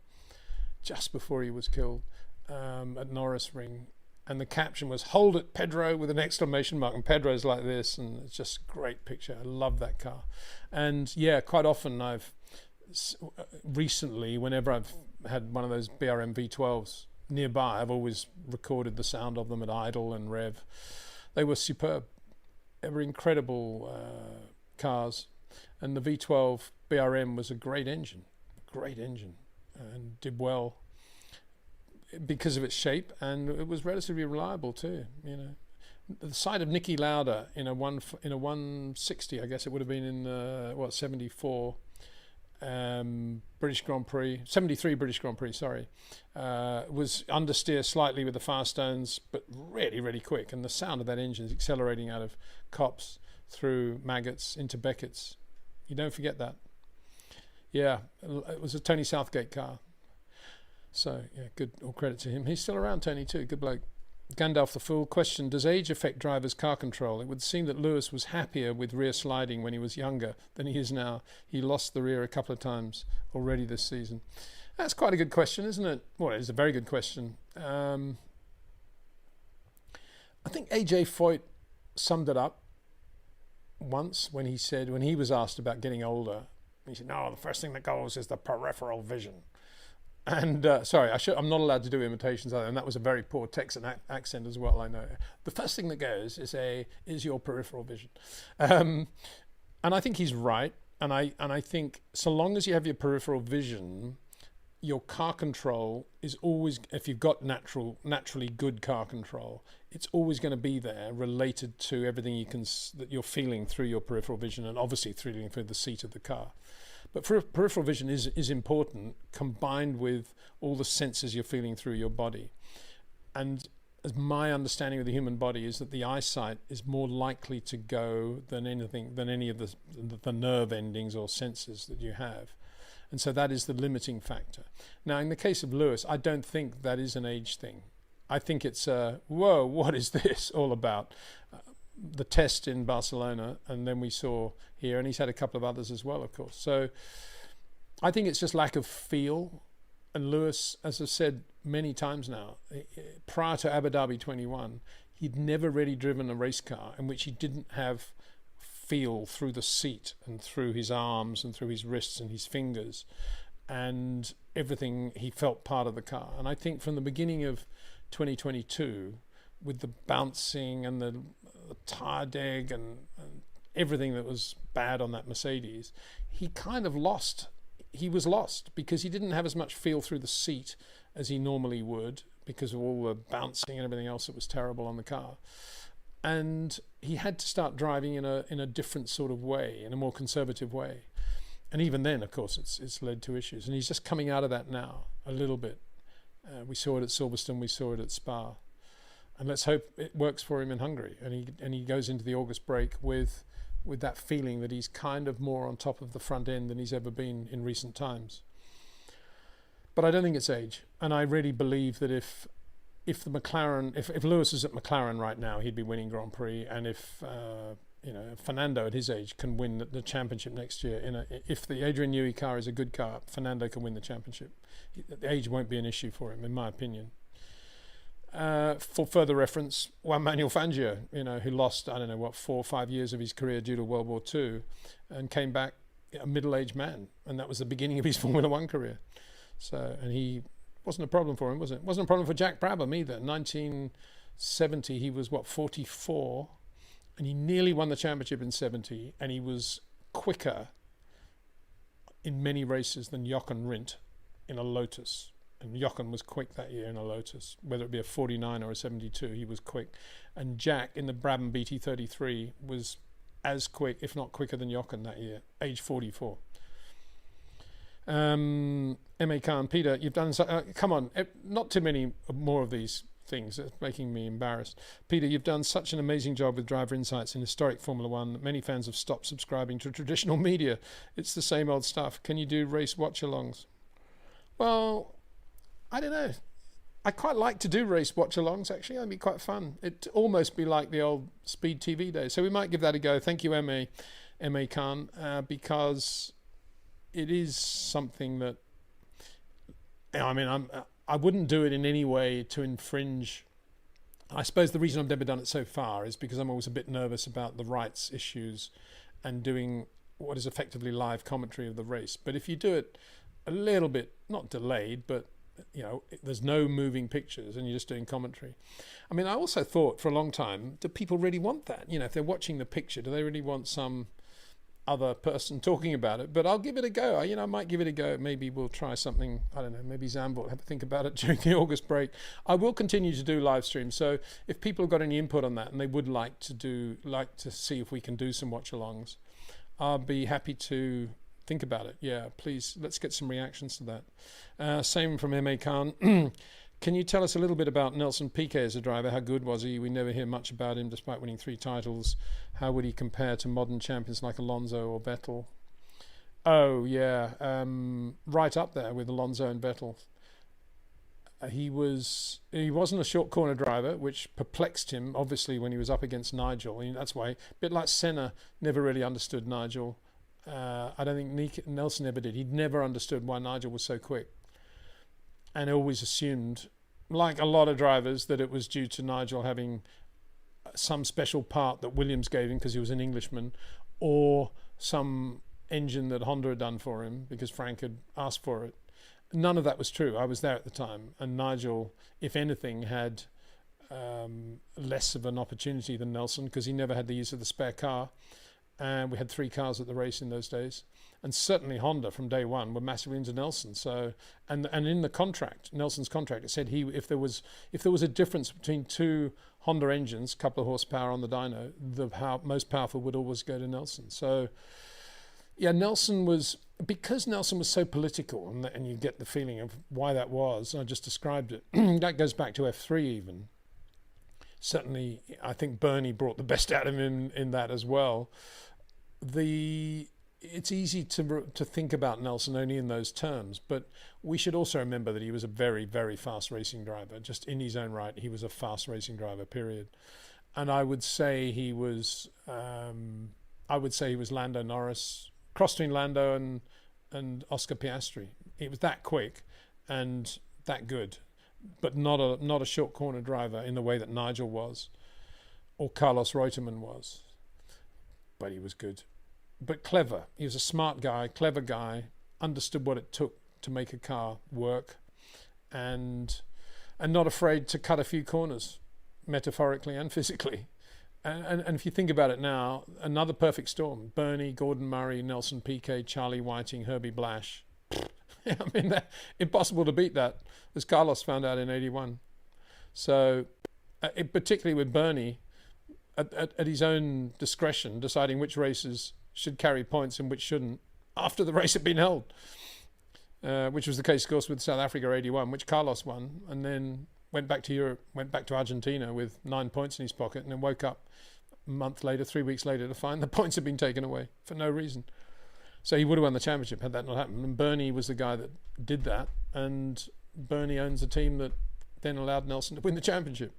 just before he was killed, at Norris Ring. And the caption was, "Hold it, Pedro," with an exclamation mark. And Pedro's like this, and it's just a great picture. I love that car. And yeah, quite often recently, whenever I've had one of those BRM V12s nearby, I've always recorded the sound of them at idle and rev. They were superb. They were incredible cars, and the V12 BRM was a great engine, and did well because of its shape, and it was relatively reliable too. The sight of Niki Lauda in a 160, I guess it would have been in 74 British Grand Prix, 73 British Grand Prix, was understeer slightly with the Firestones, but really, really quick. And the sound of that engine is accelerating out of Copse through Maggots into Beckett's. You don't forget that. Yeah, it was a Tony Southgate car. So, yeah, good, all credit to him. He's still around, Tony, too. Good bloke. Gandalf the Fool, question, does age affect drivers' car control? It would seem that Lewis was happier with rear sliding when he was younger than he is now. He lost the rear a couple of times already this season. That's quite a good question, isn't it? Well, it's a very good question. I think AJ Foyt summed it up once when he was asked about getting older. He said, no, the first thing that goes is the peripheral vision. And sorry, I'm not allowed to do imitations either, and that was a very poor Texan accent as well, I know. The first thing that goes is your peripheral vision. And I think he's right, and I think so long as you have your peripheral vision, your car control is always, if you've got naturally good car control, it's always going to be there, related to everything that you're feeling through your peripheral vision, and obviously through the seat of the car. But peripheral vision is important, combined with all the senses you're feeling through your body. And as my understanding of the human body is that the eyesight is more likely to go than any of the nerve endings or senses that you have. And so that is the limiting factor. Now, in the case of Lewis, I don't think that is an age thing. I think it's whoa, what is this all about? The test in Barcelona, and then we saw here, and he's had a couple of others as well, of course. So I think it's just lack of feel. And Lewis, as I've said many times now, prior to Abu Dhabi 21, he'd never really driven a race car in which he didn't have feel through the seat and through his arms and through his wrists and his fingers. and everything, he felt part of the car. And I think from the beginning of 2022, with the bouncing and the tire deg and everything that was bad on that Mercedes, he kind of lost. He was lost because he didn't have as much feel through the seat as he normally would because of all the bouncing and everything else that was terrible on the car. And he had to start driving in a different sort of way, in a more conservative way. And even then, of course, it's led to issues. And he's just coming out of that now a little bit. We saw it at Silverstone, we saw it at Spa. And let's hope it works for him in Hungary. And he goes into the August break with that feeling that he's kind of more on top of the front end than he's ever been in recent times. But I don't think it's age. And I really believe that if the McLaren, if Lewis is at McLaren right now, he'd be winning Grand Prix. And if Fernando at his age can win the championship next year, if the Adrian Newey car is a good car, Fernando can win the championship. The age won't be an issue for him, in my opinion. For further reference, Juan Manuel Fangio, who lost 4 or 5 years of his career due to World War II, and came back a middle-aged man, and that was the beginning of his Formula One career. So, and he wasn't a problem for him, was it? Wasn't a problem for Jack Brabham either. 1970, he was 44, and he nearly won the championship in 70, and he was quicker in many races than Jochen Rindt in a Lotus. And Jochen was quick that year in a Lotus, whether it be a 49 or a 72, he was quick. And Jack in the Brabham BT33 was as quick, if not quicker than Jochen that year, age 44. M.A. Khan, Peter, you've done, come on, not too many more of these things. It's making me embarrassed. Peter, you've done such an amazing job with driver insights in historic Formula One that many fans have stopped subscribing to traditional media. It's the same old stuff. Can you do race watch-alongs? Well, I don't know. I quite like to do race watch-alongs, actually. That'd be quite fun. It'd almost be like the old Speed TV days. So we might give that a go. Thank you, M.A. Khan, because it is something that, I wouldn't do it in any way to infringe. I suppose the reason I've never done it so far is because I'm always a bit nervous about the rights issues and doing what is effectively live commentary of the race. But if you do it a little bit, not delayed, but there's no moving pictures and you're just doing commentary. I also thought for a long time, do people really want that? If they're watching the picture, do they really want some other person talking about it? But I'll give it a go. I might give it a go. Maybe we'll try something. I don't know. Maybe Zambot will have to think about it during the August break. I will continue to do live streams. So if people have got any input on that and they would like to see if we can do some watch-alongs, I'll be happy to think about it. Yeah, please, let's get some reactions to that. Same from M.A. Khan. Can you tell us a little bit about Nelson Piquet as a driver? How good was he? We never hear much about him despite winning 3 titles. How would he compare to modern champions like Alonso or Vettel? Oh, yeah. Right up there with Alonso and Vettel. He wasn't a short corner driver, which perplexed him, obviously, when he was up against Nigel. That's why, a bit like Senna, never really understood Nigel. I don't think Nelson ever did. He'd never understood why Nigel was so quick. And always assumed, like a lot of drivers, that it was due to Nigel having some special part that Williams gave him because he was an Englishman, or some engine that Honda had done for him because Frank had asked for it. None of that was true. I was there at the time, and Nigel, if anything, had less of an opportunity than Nelson because he never had the use of the spare car. And we had 3 cars at the race in those days. And certainly Honda from day one were massively into Nelson. So, and in the contract, Nelson's contract, it said if there was a difference between 2 Honda engines, a couple of horsepower on the dyno, the most powerful would always go to Nelson. So, yeah, because Nelson was so political, and you get the feeling of why that was. I just described it. That goes back to F3 even. Certainly, I think Bernie brought the best out of him in that as well. It's easy to think about Nelson only in those terms, but we should also remember that he was a very, very fast racing driver. Just in his own right, he was a fast racing driver, period. And I would say he was Lando Norris, cross between Lando and Oscar Piastri. He was that quick and that good, but not a short corner driver in the way that Nigel was or Carlos Reutemann was. But he was good. But clever. He was a smart guy, clever guy, understood what it took to make a car work, and not afraid to cut a few corners, metaphorically and physically. And if you think about it now, another perfect storm: Bernie, Gordon Murray, Nelson Piquet, Charlie Whiting, Herbie Blash. I mean, impossible to beat that, as Carlos found out in '81. So, particularly with Bernie, at his own discretion, deciding which races should carry points and which shouldn't, after the race had been held, which was the case, of course, with South Africa '81, which Carlos won, and then went back to Europe, went back to Argentina with 9 points in his pocket, and then woke up a month later, 3 weeks later, to find the points had been taken away for no reason. So he would have won the championship had that not happened. And Bernie was the guy that did that, and Bernie owns a team that then allowed Nelson to win the championship.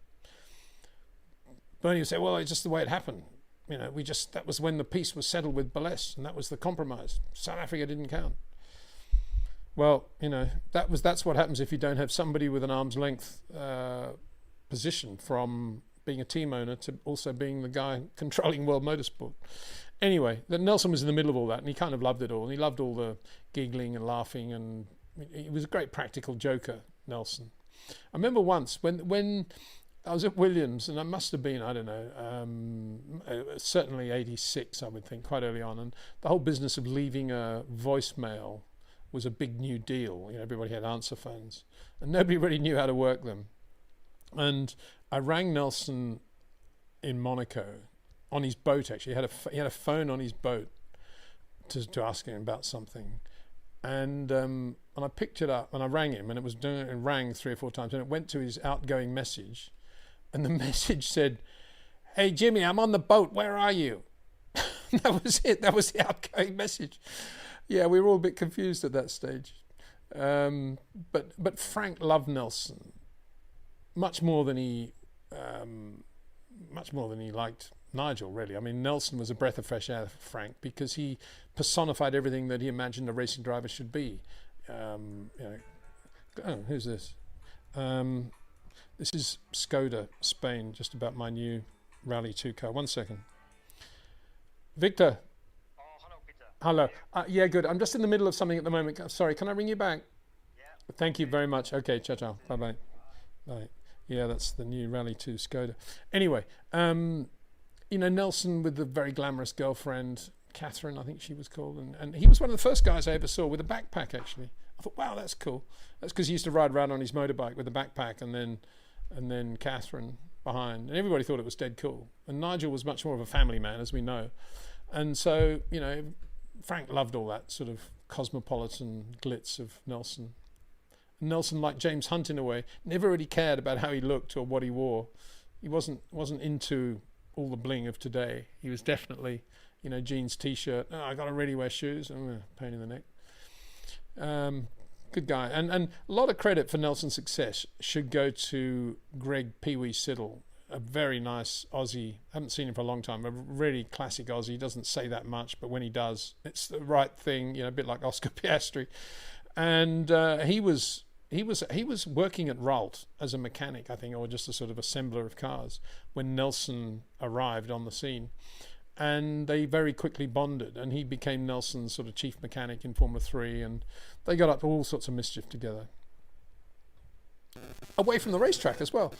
Bernie would say, well, it's just the way it happened. You know, that was when the peace was settled with Balès, and that was the compromise. South Africa didn't count. Well, you know, that's what happens if you don't have somebody with an arm's length position, from being a team owner to also being the guy controlling world motorsport. Anyway, Nelson was in the middle of all that, and he kind of loved it all, and he loved all the giggling and laughing, and he was a great practical joker, Nelson. I remember once when I was at Williams, and I must have been, I don't know, certainly '86, I would think, quite early on, and the whole business of leaving a voicemail was a big new deal. You know, everybody had answer phones, and nobody really knew how to work them. And I rang Nelson in Monaco on his boat. Actually, he had a phone on his boat to ask him about something, and I picked it up and I rang him, and it rang 3 or 4 times, and it went to his outgoing message, and the message said, "Hey Jimmy, I'm on the boat. Where are you?" That was it. That was the outgoing message. Yeah, we were all a bit confused at that stage. But Frank loved Nelson much more than he liked Nigel, really. I mean, Nelson was a breath of fresh air for Frank, because he personified everything that he imagined a racing driver should be. You know, oh, who's this? This is Skoda, Spain, just about my new Rally 2 car. 1 second. Victor. Oh, hello, Peter. Hello. Yeah, good. I'm just in the middle of something at the moment. Sorry, can I ring you back? Yeah. Thank you very much. Okay, ciao, ciao. Bye-bye. Bye. Yeah, that's the new Rally 2 Skoda. Anyway, you know, Nelson with the very glamorous girlfriend, Catherine, I think she was called, and he was one of the first guys I ever saw with a backpack, actually. I thought, wow, that's cool. That's because he used to ride around on his motorbike with a backpack, and then Catherine behind, and everybody thought it was dead cool. And Nigel was much more of a family man, as we know. And so, you know, Frank loved all that sort of cosmopolitan glitz of Nelson. Nelson, like James Hunt in a way, never really cared about how he looked or what he wore. He wasn't into all the bling of today. He was definitely, you know, jeans, t-shirt. Oh, I got to really wear shoes. Pain in the neck. Good guy. And a lot of credit for Nelson's success should go to Greg Pee-wee Siddle, a very nice Aussie. I haven't seen him for a long time. A really classic Aussie. He doesn't say that much, but when he does, it's the right thing. You know, a bit like Oscar Piastri. And he was working at Ralt as a mechanic, I think, or just a sort of assembler of cars when Nelson arrived on the scene. And they very quickly bonded, and he became Nelson's sort of chief mechanic in Formula 3, and they got up to all sorts of mischief together. Away from the racetrack as well.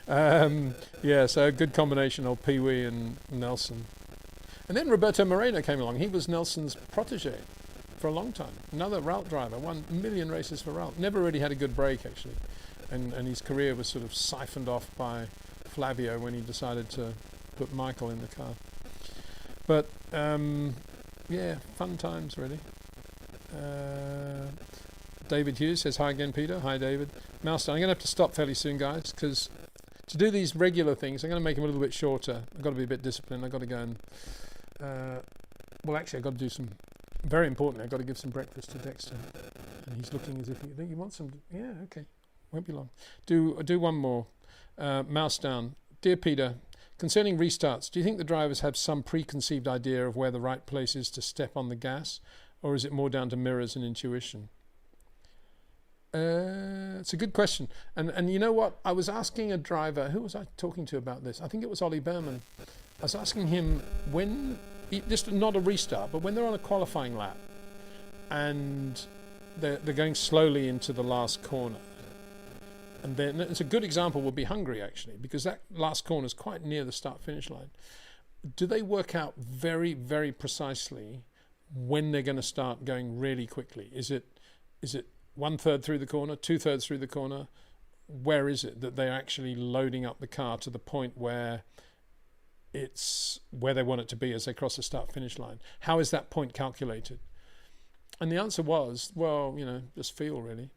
Yeah, so a good combination of Pee-wee and Nelson. And then Roberto Moreno came along. He was Nelson's protege for a long time. Another Ralt driver, 1 million races for Ralt. Never really had a good break, actually. And his career was sort of siphoned off by Flavio when he decided to put Michael in the car. But, yeah, fun times, really. David Hughes says, hi again, Peter. Hi, David. Milestone, I'm going to have to stop fairly soon, guys, because to do these regular things, I'm going to make them a little bit shorter. I've got to be a bit disciplined. I've got to go and... well, actually, I've got to do some... Very important, I've got to give some breakfast to Dexter. And he's looking as if he wants some... Yeah, okay. Won't be long. Do one more. Mouse down. Dear Peter, concerning restarts, do you think the drivers have some preconceived idea of where the right place is to step on the gas? Or is it more down to mirrors and intuition? It's a good question. And you know what? I was asking a driver, who was I talking to about this? I think it was Ollie Berman. I was asking him when, just not a restart, but when they're on a qualifying lap and they're going slowly into the last corner. And then it's a good example would be Hungary, actually, because that last corner is quite near the start-finish line. Do they work out very, very precisely when they're going to start going really quickly? Is it 1/3 through the corner, 2/3 through the corner? Where is it that they're actually loading up the car to the point where it's where they want it to be as they cross the start-finish line? How is that point calculated? And the answer was, well, just feel, really.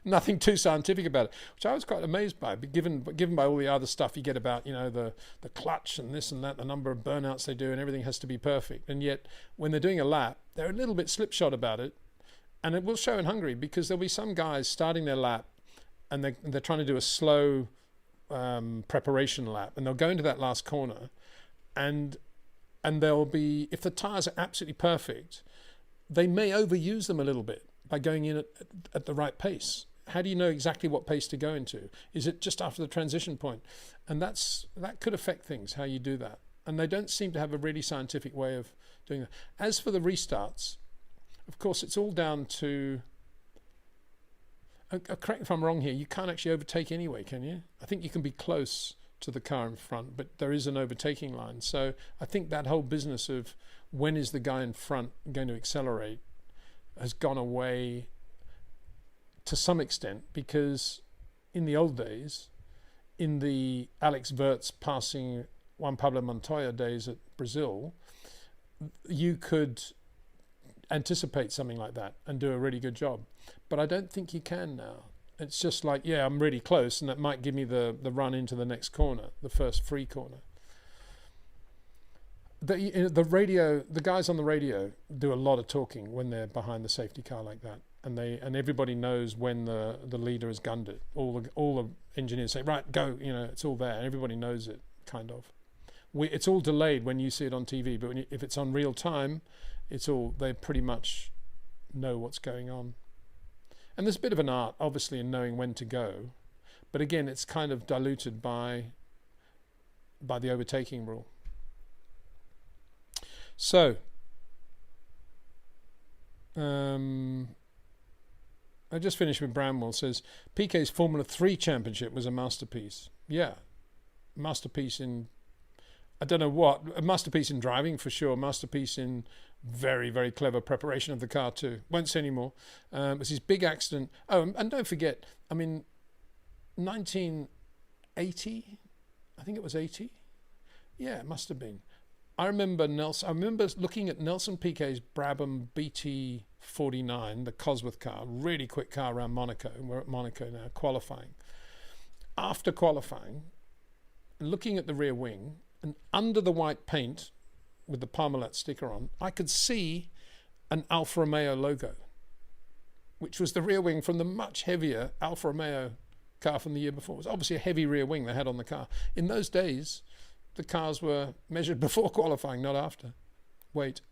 Nothing too scientific about it, which I was quite amazed by, but given by all the other stuff you get about, the clutch and this and that, the number of burnouts they do, and everything has to be perfect. And yet, when they're doing a lap, they're a little bit slipshod about it. And it will show in Hungary, because there'll be some guys starting their lap, and they're trying to do a slow preparation lap, and they'll go into that last corner, and they'll be, if the tyres are absolutely perfect, they may overuse them a little bit by going in at the right pace. How do you know exactly what pace to go into? Is it just after the transition point? And that could affect things, how you do that. And they don't seem to have a really scientific way of doing that. As for the restarts, of course, it's all down to, correct me if I'm wrong here, you can't actually overtake anyway, can you? I think you can be close to the car in front, but there is an overtaking line. So I think that whole business of when is the guy in front going to accelerate has gone away to some extent, because in the old days, in the Alex Wurz passing Juan Pablo Montoya days at Brazil, you could anticipate something like that and do a really good job. But I don't think you can now. It's just like, yeah, I'm really close, and that might give me the run into the next corner, the first free corner. The radio, the guys on the radio do a lot of talking when they're behind the safety car like that, and everybody knows when the leader has gunned it. All the engineers say, right, go, it's all there, and everybody knows it, kind of. It's all delayed when you see it on TV, but if it's on real time, they pretty much know what's going on. And there's a bit of an art, obviously, in knowing when to go, but again, it's kind of diluted by the overtaking rule. So, I just finished with Bramwell. Says Piquet's Formula 3 championship was a masterpiece. Yeah, masterpiece in, I don't know what, a masterpiece in driving for sure, masterpiece in very, very clever preparation of the car too. Won't say any more. It was his big accident. Oh, and don't forget, 1980, I think it was 80. Yeah, it must have been. I remember looking at Nelson Piquet's Brabham BT49, the Cosworth car, really quick car around Monaco, and we're at Monaco now, qualifying. After qualifying, looking at the rear wing, and under the white paint with the Parmalat sticker on, I could see an Alfa Romeo logo, which was the rear wing from the much heavier Alfa Romeo car from the year before. It was obviously a heavy rear wing they had on the car. In those days, the cars were measured before qualifying, not after. Weight.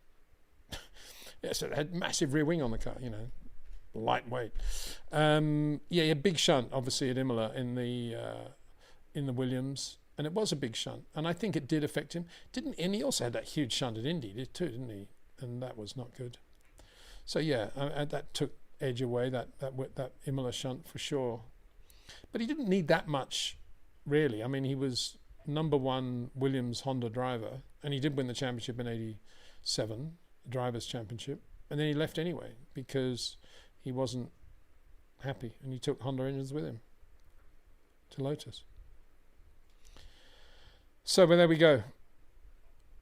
Yeah, so it had massive rear wing on the car, lightweight. Yeah, big shunt, obviously, at Imola in the Williams, and it was a big shunt, and I think it did affect him. And he also had that huge shunt at Indy, didn't he? And that was not good. So yeah, that took edge away, that Imola shunt for sure. But he didn't need that much, really. He was number one Williams Honda driver, and he did win the championship in '87, drivers' championship, and then he left anyway because he wasn't happy, and he took Honda engines with him to Lotus. So there we go.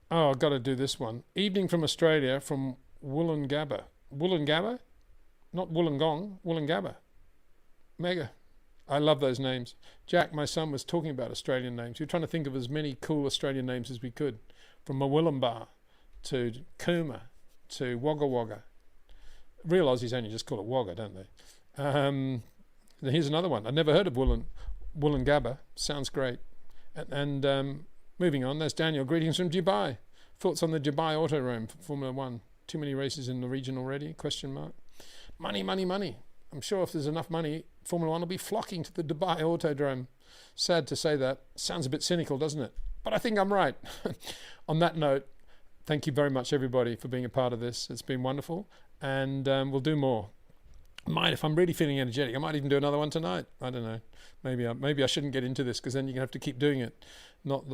Oh, I've got to do this one. Evening from Australia from Wollongabba. Wollongabba? Not Wollongong, Wollongabba. Mega. I love those names. Jack, my son, was talking about Australian names. We were trying to think of as many cool Australian names as we could, from Murwillumbah to Cooma to Wagga Wagga. Real Aussies only just call it Wagga, don't they? Here's another one. I've never heard of Wollongabba. Sounds great. And moving on, there's Daniel. Greetings from Dubai. Thoughts on the Dubai Autodrome for Formula One? Too many races in the region already? Question mark. Money, money, money. I'm sure if there's enough money, Formula One will be flocking to the Dubai Autodrome. Sad to say that. Sounds a bit cynical, doesn't it? But I think I'm right. On that note, thank you very much, everybody, for being a part of this. It's been wonderful. And we'll do more. If I'm really feeling energetic, I might even do another one tonight. I don't know. Maybe I shouldn't get into this, because then you're gonna have to keep doing it. Not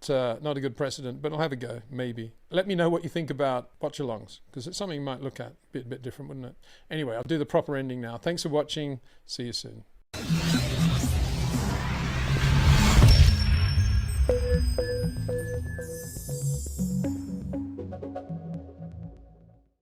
a good precedent, but I'll have a go. Maybe. Let me know what you think about watch-alongs, because it's something you might look at. Bit different, wouldn't it? Anyway, I'll do the proper ending now. Thanks for watching. See you soon.